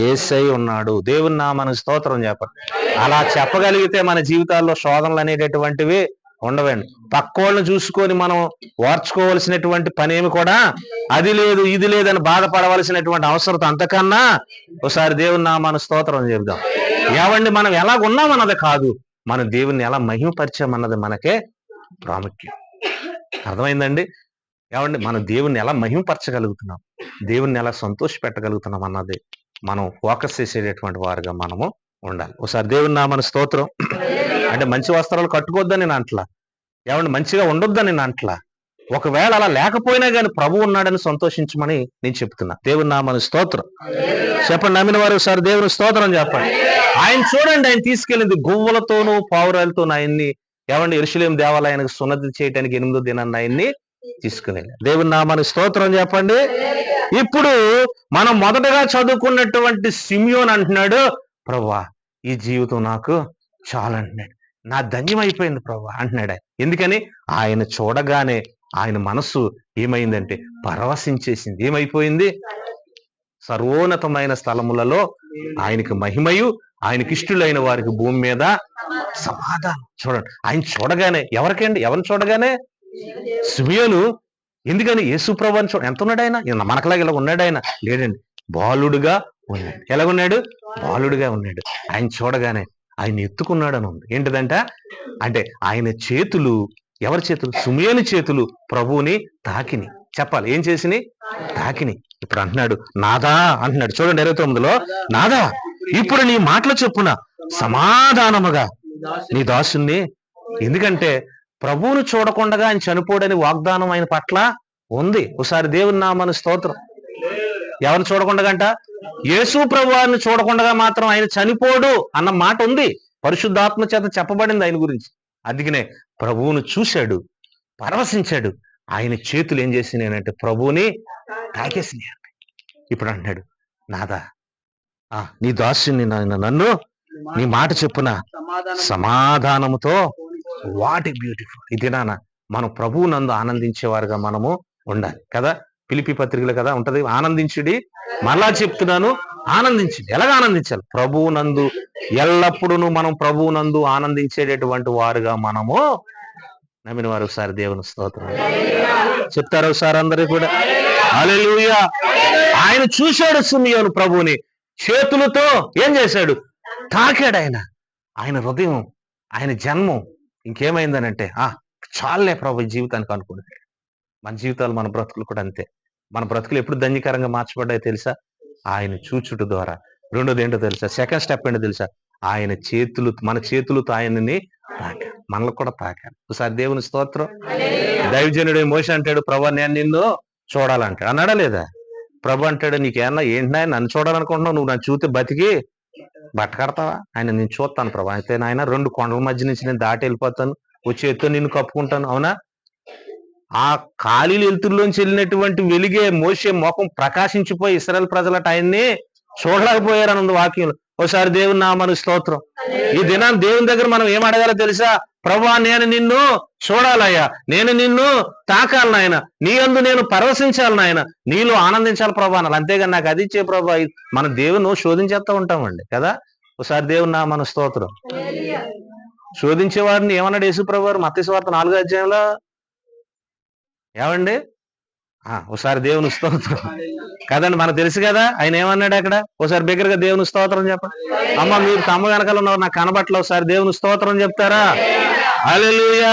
Speaker 1: యేసై ఉన్నాడు. దేవుని నామన స్తోత్రం చెప్పండి. అలా చెప్పగలిగితే మన జీవితాల్లో శోధనలు అనేటటువంటివి ఉండవండి. పక్కోళ్ళని చూసుకొని మనం ఓర్చుకోవలసినటువంటి పనేమి కూడా అది లేదు, ఇది లేదని బాధపడవలసినటువంటి అవసరం అంతకన్నా ఒకసారి దేవుని నామన స్తోత్రం చెబుదాం. ఏవండి మనం ఎలాగున్నామన్నది కాదు, మనం దేవుణ్ణి ఎలా మహిమపరిచామన్నది మనకే ప్రాముఖ్యం. అర్థమైందండి. ఏమండి మనం దేవుణ్ణి ఎలా మహిమపరచగలుగుతున్నాం, దేవుణ్ణి ఎలా సంతోష పెట్టగలుగుతున్నాం అన్నది మనం ఫోకస్ చేసేటటువంటి వారుగా మనము ఉండాలి. ఒకసారి దేవుని నామన స్తోత్రం. అంటే మంచి వస్త్రాలు కట్టుకోవద్దని నేను అంటలా, ఏమండి మంచిగా ఉండొద్దని నేను అంటలా. ఒకవేళ అలా లేకపోయినా కానీ ప్రభు ఉన్నాడని సంతోషించమని నేను చెప్తున్నా. దేవుని నామన స్తోత్రం చెప్పండి. నమ్మిన వారు ఒకసారి దేవుని స్తోత్రం చెప్పండి. ఆయన చూడండి, ఆయన తీసుకెళ్ళింది గువ్వలతోనూ పావురాలతోనూ ఆయన్ని ఏమండి యెరూషలేము దేవాలయానికి సున్నతి చేయడానికి 8వ దినాన్ని ఆయన్ని తీసుకుని దేవుని నామానికి స్తోత్రం చెప్పండి. ఇప్పుడు మనం మొదటగా చదువుకున్నటువంటి సిమియోన్ అంటున్నాడు, ప్రభువా ఈ జీవితం నాకు చాలా అంటున్నాడు, నా ధన్యం అయిపోయింది ప్రభువా అంటున్నాడు. ఎందుకని, ఆయన చూడగానే ఆయన మనస్సు ఏమైందంటే పరవశించేసింది. ఏమైపోయింది, సర్వోన్నతమైన స్థలములలో ఆయనకి మహిమయు, ఆయనకి ఇష్టులైన వారికి భూమి మీద సమాధానం. చూడండి, ఆయన చూడగానే ఎవరికండి, ఎవరిని చూడగానే సిమియోను. ఎందుకని, యేసు ప్రభువుని ఎంత ఉన్నాడు ఆయన, మనకలాగా ఇలా ఉన్నాడు ఆయన లేడండి, బాలుడుగా ఉన్నాడు. ఎలాగున్నాడు, బాలుడుగా ఉన్నాడు. ఆయన చూడగానే ఆయన ఎత్తుకున్నాడు అని ఉంది. ఏంటిదంట అంటే ఆయన చేతులు, ఎవరి చేతులు, సిమియోను చేతులు ప్రభువుని తాకిని. చెప్పాలి ఏం చేసిని, తాకిని. ఇప్పుడు అంటున్నాడు నాదా అంటున్నాడు. చూడండి 29లో, నాదా ఇప్పుడు నీ మాటలు చొప్పున సమాధానముగా నీ దాసుని. ఎందుకంటే ప్రభువును చూడకుండా ఆయన చనిపోడని వాగ్దానం ఆయన పట్ల ఉంది. ఒకసారి దేవుని నామన స్తోత్రం. ఎవరిని చూడకుండా అంట, యేసు ప్రభువారిని చూడకుండా మాత్రం ఆయన చనిపోడు అన్న మాట ఉంది, పరిశుద్ధాత్మ చేత చెప్పబడింది ఆయన గురించి. అందుకనే ప్రభువును చూశాడు, పరవశించాడు. ఆయన చేతులు ఏం చేసినాయంటే ప్రభువుని తాకేసినాయి. ఇప్పుడు అంటున్నాడు నాదా నీ దాసుని నన్ను నీ మాట చెప్పున సమాధానముతో. What a beautiful. ఇది నాన్న మనం ప్రభువు నందు ఆనందించేవారుగా మనము ఉండాలి కదా. ఫిలిప్పీ పత్రికలు కదా ఉంటది, ఆనందించుడి. మళ్ళా చెప్తున్నాను, ఆనందించండి. ఎలాగ ఆనందించాలి, ప్రభువు నందు ఎల్లప్పుడూ మనం ప్రభువు నందు ఆనందించేటటువంటి వారుగా మనము. నమ్మిన వారు ఒకసారి దేవుని స్తోత్రం చెప్తారు ఒకసారి అందరూ కూడా హల్లెలూయా. ఆయన చూశాడు సిమియోను ప్రభువుని, చేతులతో ఏం చేశాడు, తాకాడు. ఆయన హృదయం, ఆయన జన్మం ఇంకేమైందనంటే చాలే ప్రభు జీవితానికి అనుకున్నాడు. మన జీవితాలు, మన బ్రతుకులు కూడా అంతే. మన బ్రతుకులు ఎప్పుడు ధన్యకరంగా మార్చబడ్డాయి తెలుసా, ఆయన చూచుట ద్వారా, రెండోది ఏంటో తెలుసా? సెకండ్ స్టెప్ ఏంటో తెలుసా? ఆయన చేతులు, మన చేతులతో ఆయనని తాకాలి, మనల్ని కూడా తాకాలి. ఒకసారి దేవుని స్తోత్రం. దైవజనుడు మోషే అంటాడు, ప్రభా నేను నిన్ను చూడాలంటాడు. అన్నాడా లేదా? ప్రభు అంటాడు, నీకేమన్నా ఏంటి ఆయన నన్ను చూడాలనుకుంటున్నావు, నువ్వు నన్ను చూస్తే బతికి బట్ట కడతావా? ఆయన నేను చూస్తాను ప్రభా. అయితే నాయన 2 కొండల మధ్య నుంచి నేను దాటి వెళ్ళిపోతాను, వచ్చి ఎత్తు నిన్ను కప్పుకుంటాను. అవునా? ఆ ఖాళీలు ఎలుతుల్లోంచి వెళ్ళినటువంటి వెలిగే మోషే ముఖం ప్రకాశించిపోయి ఇశ్రాయేలు ప్రజలట ఆయన్ని చూడలేకపోయారని ఉంది వాక్యంలో. ఒకసారి దేవుని నామమునకు స్తోత్రం. ఈ దినాన్ని దేవుని దగ్గర మనం ఏం అడగాలో తెలుసా? ప్రభువా నేను నిన్ను చూడాలయ్యా, నేను నిన్ను తాకాలి నాయన, నీ యందు నేను పరవశించాలి నాయన, నీలో ఆనందించాలి ప్రభా అనాలి. అంతేగాని నాకు అది ఇచ్చే ప్రభా, మన దేవుని శోధించేస్తా ఉంటామండి కదా. ఒకసారి దేవుని నామమునకు స్తోత్రం. శోధించే వారిని ఏమన్నాడు యేసు ప్రభు వారు మత్తయి సువార్త 4వ అధ్యాయంలో? ఏమండి? ఒకసారి దేవుని స్తోత్రం కదండి, మనకు తెలుసు కదా ఆయన ఏమన్నాడు అక్కడ. ఒకసారి బిగ్గరగా దేవుని స్తోత్రం చెప్పండి. అమ్మ మీరు తమ్మ వెనకాల ఉన్నారు, నాకు కనబట్ల, ఒకసారి దేవుని స్తోత్రం చెప్తారా? హల్లెలూయా.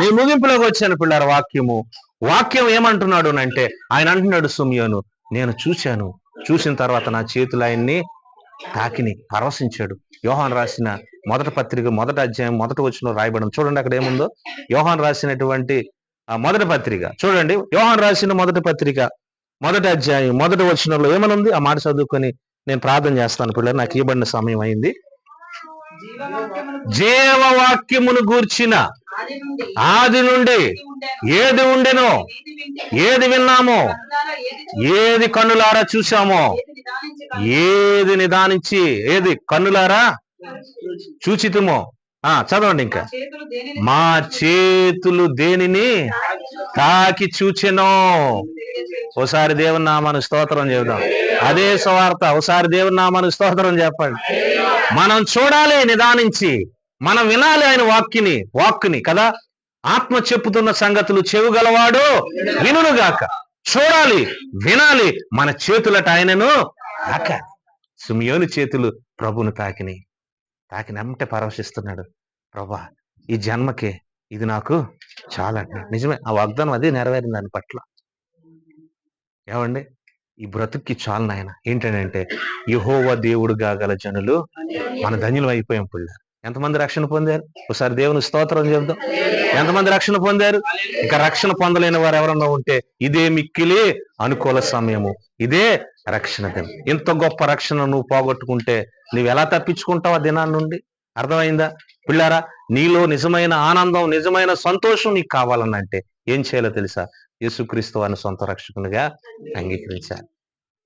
Speaker 1: నీ ముగింపులోకి వచ్చాను పిల్లల. వాక్యం ఏమంటున్నాడు అంటే, ఆయన అంటున్నాడు, సుమియోను నేను చూశాను, చూసిన తర్వాత నా చేతులు ఆయన్ని తాకిని, పరవశించాడు. యోహాను రాసిన మొదటి పత్రిక 1వ అధ్యాయం 1వ వచనంలో రాయబడింది. చూడండి అక్కడ ఏముందో. యోహాను రాసినటువంటి మొదటి పత్రిక చూడండి. యోహాను రాసిన మొదటి పత్రిక 1వ అధ్యాయం 1వ వచనంలో ఏమనుంది? ఆ మాట చదువుకొని నేను ప్రార్థన చేస్తాను పిల్లలు, నాకు ఇవ్వబడిన సమయం అయింది. జీవవాక్యమును గూర్చిన ఆది నుండి ఏది ఉండెనో, ఏది విన్నామో, ఏది కన్నులారా చూసామో, ఏది నిదానించి, ఏది కన్నులారా చూచితుమో. చదవండి ఇంకా. మా చేతులు దేనిని తాకి చూచెనో. ఒకసారి దేవుని నామానికి స్తోత్రం చెబుదాం. అదే సువార్త. ఒకసారి దేవుని నామానికి స్తోత్రం చెప్పండి. మనం చూడాలి నిదానించి, మనం వినాలి ఆయన వాక్కుని కదా. ఆత్మ చెప్పుతున్న సంగతులు చెవుగలవాడు వినుగాక. చూడాలి, వినాలి. మన చేతులట ఆయనను తాకాలి. సిమియోను చేతులు ప్రభును తాకినంటే పరవశిస్తున్నాడు. ప్రభా ఈ జన్మకే ఇది నాకు చాలా. నిజమే, ఆ వాగ్దానం అదే నెరవేరింది దాని పట్ల. ఏమండి? ఈ బ్రతుక్కి చాలు నాయన. ఏంటంటే యెహోవా దేవుడుగా గల జనులు మన ధన్యులు అయిపోయాం. పిల్లలు ఎంతమంది రక్షణ పొందారు? ఒకసారి దేవుని స్తోత్రం చెబుదాం. ఎంతమంది రక్షణ పొందారు? ఇంకా రక్షణ పొందలేని వారు ఎవరన్నా ఉంటే ఇదే మిక్కిలి అనుకూల సమయము, ఇదే రక్షణ దినం. ఇంత గొప్ప రక్షణ నువ్వు పోగొట్టుకుంటే నువ్వు ఎలా తప్పించుకుంటావు ఆ దినాన్ని నుండి? అర్థమైందా పిల్లారా? నీలో నిజమైన ఆనందం, నిజమైన సంతోషం నీకు కావాలనంటే ఏం చేయాలో తెలుసా? యేసుక్రీస్తు వారిని సొంత రక్షకునిగా అంగీకరించాలి.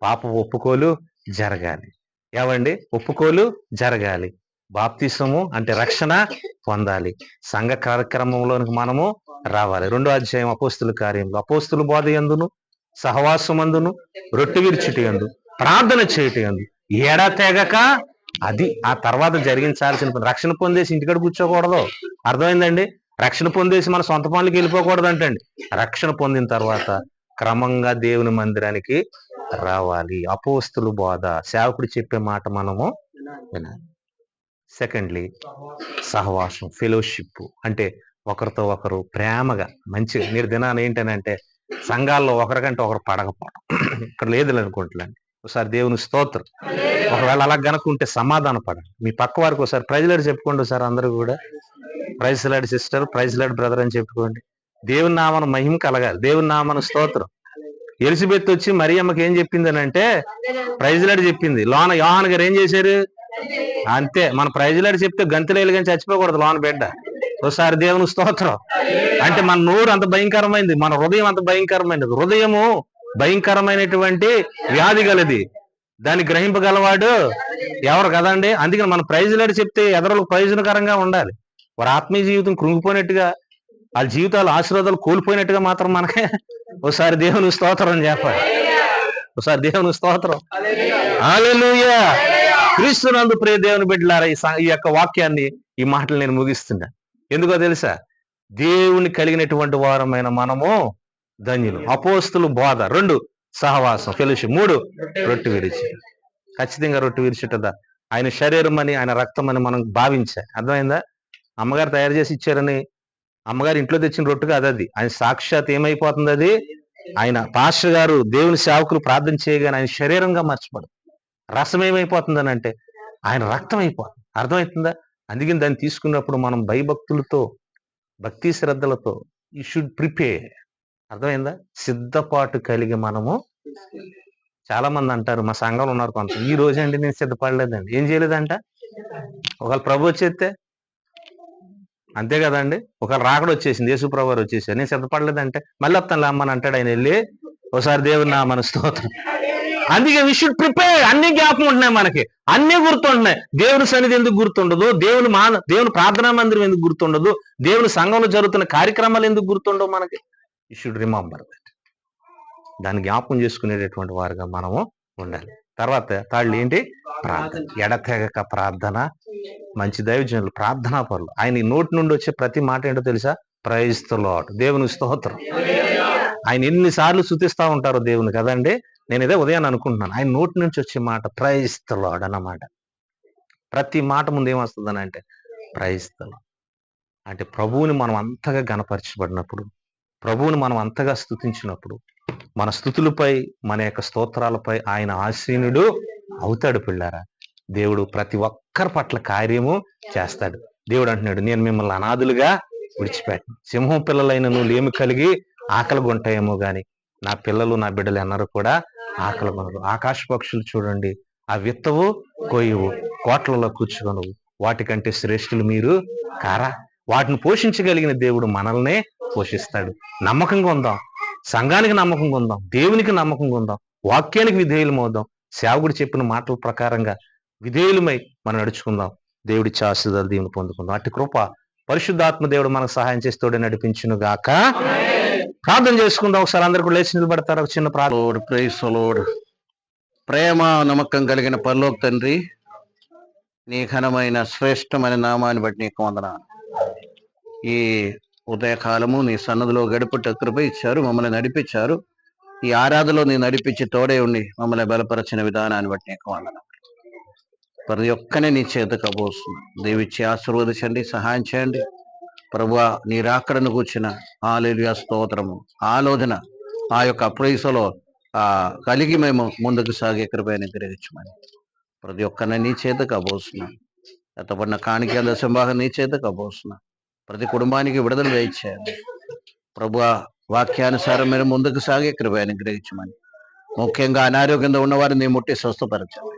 Speaker 1: పాప ఒప్పుకోలు జరగాలి. ఏవండి? ఒప్పుకోలు జరగాలి. బాప్తిసము అంటే రక్షణ పొందాలి. సంఘ కార్యక్రమంలోనికి మనము రావాలి. 2వ అధ్యాయం అపోస్తుల కార్యంలో అపోస్తుల బోధ యందును, సహవాసమందును, రొట్టె విరుచుట యందు, ప్రార్థన చేయుట యందు ఎడతెగక, అది ఆ తర్వాత జరిగించాల్సిన పని. రక్షణ పొందేసి ఇంటికాడ కూర్చోకూడదు. అర్థమైందండి? రక్షణ పొందేసి మన సొంత పనులకి వెళ్ళిపోకూడదు అంటండి. రక్షణ పొందిన తర్వాత క్రమంగా దేవుని మందిరానికి రావాలి. అపోస్తుల బోధ, సేవకుడు చెప్పే మాట మనము వినాలి. సెకండ్లీ సహవాసం, ఫెలోషిప్ అంటే ఒకరితో ఒకరు ప్రేమగా మంచిగా. మీరు దినాన్ని ఏంటనంటే సంఘాల్లో ఒకరికంటే ఒకరు పడకపోవడం ఇక్కడ లేదు అనుకుంటున్నాండి. ఒకసారి దేవుని స్తోత్రం. ఒకవేళ అలా గనుకుంటే సమాధాన పడండి. మీ పక్క వారికి ఒకసారి ప్రైజ్ లాడ్ చెప్పుకోండి. ఒకసారి అందరూ కూడా praise Lord sister, praise Lord brother అని చెప్పుకోండి. దేవుని నామన మహిమ కలగాలి. దేవుని నామన స్తోత్రం. ఎలిజబెత్ వచ్చి మరియమ్మకి ఏం చెప్పింది అని అంటే ప్రైజ్ లాడ్ చెప్పింది. లోన యోహాన్ గారు ఏం చేశారు? అంతే. మన ప్రైజ్ లాడ్ చెప్తే గంతులేలు కానీ చచ్చిపోకూడదు లోన బిడ్డ. ఒకసారి దేవుని స్తోత్రం. అంటే మన నోరు అంత భయంకరమైంది, మన హృదయం అంత భయంకరమైనది. హృదయము భయంకరమైనటువంటి వ్యాధి గలది, దాన్ని గ్రహింపగలవాడు ఎవరు కదండి. అందుకని మన ప్రైజ్ లాడ్ చెప్తే ఎదరులకు ప్రయోజనకరంగా ఉండాలి. వారి ఆత్మీయ జీవితం కృంగిపోయినట్టుగా, వాళ్ళ జీవితాలు ఆశీర్వాదాలు కోల్పోయినట్టుగా మాత్రం మనకే ఒకసారి దేవుని స్తోత్రం చెప్పాలి. ఒకసారి దేవుని స్తోత్రం. హల్లెలూయా. క్రీస్తునందు ప్రియ దేవుని బిడ్డలారా, ఈ యొక్క వాక్యాన్ని, ఈ మాటలు నేను ముగిస్తున్నా. ఎందుకో తెలుసా? దేవుని కలిగినటువంటి వారమైన మనము ధన్యులు. అపోస్తుల బోధ 2, సహవాసం ఫెలోషిప్ 3, రొట్టె విరుచుట. ఖచ్చితంగా రొట్టె విరుచుటదా ఆయన శరీరం అని, ఆయన రక్తం అని మనం భావించాలి. అర్థమైందా? అమ్మగారు తయారు చేసి ఇచ్చారని, అమ్మగారు ఇంట్లో తెచ్చిన రొట్టె కాదు అది. ఆయన సాక్షాత్ ఏమైపోతుంది? అది ఆయన పాస్టర్ గారు, దేవుని సేవకులు ప్రార్థన చేయగానే ఆయన శరీరంగా మర్చిపోడు. రసం ఏమైపోతుందని అంటే ఆయన రక్తం అయిపోతుంది. అర్థమవుతుందా? అందుకని దాన్ని తీసుకున్నప్పుడు మనం భయభక్తులతో, భక్తి శ్రద్ధలతో యూ షుడ్ ప్రిపేర్. అర్థమైందా? సిద్ధపాటు కలిగి మనము. చాలా మంది అంటారు, మా సంఘంలో ఉన్నారు కొంత, ఈ రోజు అండి నేను సిద్ధపడలేదండి. ఏం చేయలేదంట? ఒకవేళ ప్రభు వచ్చేస్తే అంతే కదండి. ఒకవేళ రాకడ వచ్చేసింది, యేసు ప్రభు వారు వచ్చేసారు, నేను సిద్ధపడలేదంటే మళ్ళీ వస్తాను అమ్మని అంటాడు ఆయన వెళ్ళి. ఒకసారి దేవుని నామమున స్తోత్రం. అందుకే వి షుడ్ ప్రిపేర్. అన్ని జ్ఞాపకం ఉంటున్నాయి మనకి, అన్ని గుర్తుంటున్నాయి. దేవుని సన్నిధి ఎందుకు గుర్తుండదు? దేవుని ప్రార్థనా మందిరం ఎందుకు గుర్తుండదు? దేవుని సంఘంలో జరుగుతున్న కార్యక్రమాలు ఎందుకు గుర్తుండవు మనకి? You should remember that. దాన్ని జ్ఞాపకం చేసుకునేటటువంటి వారుగా మనము ఉండాలి. తర్వాత తాళ్ళు ఏంటి? ప్రార్థన. ఎడతెగక ప్రార్థన. మంచి దైవజనులు, ప్రార్థనా పరులు. ఆయన నోటి నుండి వచ్చే ప్రతి మాట ఏంటో తెలుసా? ప్రైజ్ ది లార్డ్, దేవుని స్తోత్రం. ఆయన ఎన్నిసార్లు స్తుతిస్తా ఉంటారో దేవుని కదండి. నేను ఇదే ఉదయాన్ని అనుకుంటున్నాను, ఆయన నోటి నుంచి వచ్చే మాట ప్రైజ్ ది లార్డ్ అన్నమాట. ప్రతి మాట ముందు ఏమొస్తుందని అంటే ప్రైజ్ ది లార్డ్. అంటే ప్రభువుని మనం అంతగా గణపరచబడినప్పుడు, ప్రభువుని మనం అంతగా స్తుతించినప్పుడు, మన స్తుతులపై, మన యొక్క స్తోత్రాలపై ఆయన ఆసీనుడు అవుతాడు పిల్లారా. దేవుడు ప్రతి ఒక్కరి పట్ల కార్యము చేస్తాడు. దేవుడు అంటున్నాడు, నేను మిమ్మల్ని అనాథులుగా విడిచిపెట్టను. సింహం పిల్లలైన నువ్వు లేమి కలిగి ఆకలి గుంటాయేమో గాని నా పిల్లలు, నా బిడ్డలు ఎన్నరూ కూడా ఆకలి కొనరు. ఆకాశ పక్షులు చూడండి, ఆ విత్తవు, కొయ్యవు, కోట్లలో కూర్చుకొనవు, వాటికంటే శ్రేష్ఠులు మీరు కారా? వాటిని పోషించగలిగిన దేవుడు మనల్నే పోషిస్తాడు. నమ్మకంగా ఉందాం, సంఘానికి నమ్మకంగా ఉందాం, దేవునికి నమ్మకంగా ఉందాం, వాక్యానికి విధేయులం అవుదాం, సేవకుడు చెప్పిన మాటల ప్రకారంగా విధేయులమై మనం నడుచుకుందాం. దేవుడి ఆశీర్వాదాలు దేవుని పొందుకుందాం. అట్టి కృప పరిశుద్ధాత్మ దేవుడు మనకు సహాయం చేస్తూ నడిపించును గాక. ప్రార్థన చేసుకుందాం. ఒకసారి అందరు కూడా లేచి నిలబడతారు. ఒక చిన్న ప్రార్థన.
Speaker 2: Praise the lord. ప్రేమ నమ్మకం కలిగిన పరలోక తండ్రి, నీ ఘనమైన శ్రేష్టమైన నామాన్ని బట్టి నీకు వందనాలు. ఈ ఉదయకాలము నీ సన్నదిలో గడుపుట కృప ఇచ్చారు, మమ్మల్ని నడిపించారు. ఈ ఆరాధనలో నీ నడిపించి తోడే ఉండి మమ్మల్ని బలపరచిన విధానాన్ని బట్టి నీకు వందనాలు. ప్రతి ఒక్కనే నీ చేతకు అబోస్తుంది. దేవిచ్చి ఆశీర్వదించండి, సహాయం చేయండి. ప్రభువా, నీ రాకడను కూర్చిన హల్లెలూయా స్తోత్రము, ఆలోచన ఆ యొక్క ప్రైసలో కలిగి మేము ముందుకు సాగే కృపని గ్రహించమని ప్రతి ఒక్కరిని నీ చేతకు అబోస్తున్నాం. ఎత్తబడిన కాணிక దశంభాగం నీ చేతకు అబోస్తున్నాం. ప్రతి కుటుంబానికి విడుదల దయచేయండి ప్రభువా. వాక్యానుసారం మీరు ముందుకు సాగే కృపని గ్రహించమని, ముఖ్యంగా అనారోగ్యంగా ఉన్నవారిని నీ ముట్టి స్వస్థపరచండి.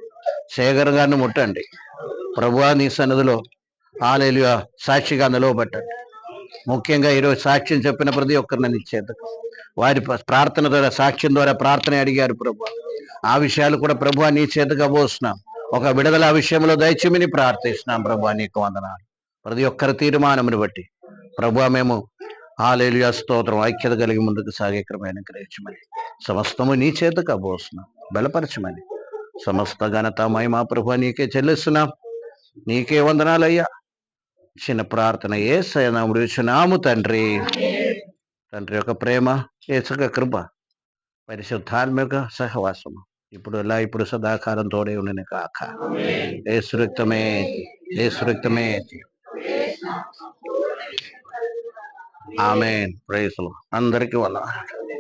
Speaker 2: శేఖర్ గారిని ముట్టండి ప్రభువా. నీ సన్నిధిలో హల్లెలూయా సాక్షిగా నిలవబెట్టండి. ముఖ్యంగా ఈరోజు సాక్ష్యం చెప్పిన ప్రతి ఒక్కరిని నీ చేతకు, వారి ప్రార్థన ద్వారా, సాక్ష్యం ద్వారా ప్రార్థన అడిగారు ప్రభు. ఆ విషయాలు కూడా ప్రభు నీ చేతకు అబోస్తున్నాం. ఒక విడుదల ఆ విషయంలో దయచేయమని ప్రార్థిస్తున్నాం ప్రభు. నీకు వందనాలు. ప్రతి ఒక్కరి తీర్మానమును బట్టి ప్రభు మేము హల్లెలూయా స్తోత్రం ఐక్యత కలిగి ముందుకు సాగే కృపను గ్రహించమని, సమస్తము నీ చేతకు అబోస్తున్నాం. బలపరచమని, సమస్త ఘనత మహిమ ప్రభు నీకే చెల్లిస్తున్నాం. నీకే వందనాలయ్యా. చిన్న ప్రార్థన యేసయ్య నామములో ఇచ్చున్నాము తండ్రి. తండ్రి యొక్క ప్రేమ, యేసు కృప, పరిశుద్ధాత్మిక సహవాసము ఇప్పుడు సదాకాలం తోడే ఉండిన కాక. యేసు రక్తమే, యేసు రక్తమే. ఆమేన్. Praise the lord. అందరికీ వందనాలు.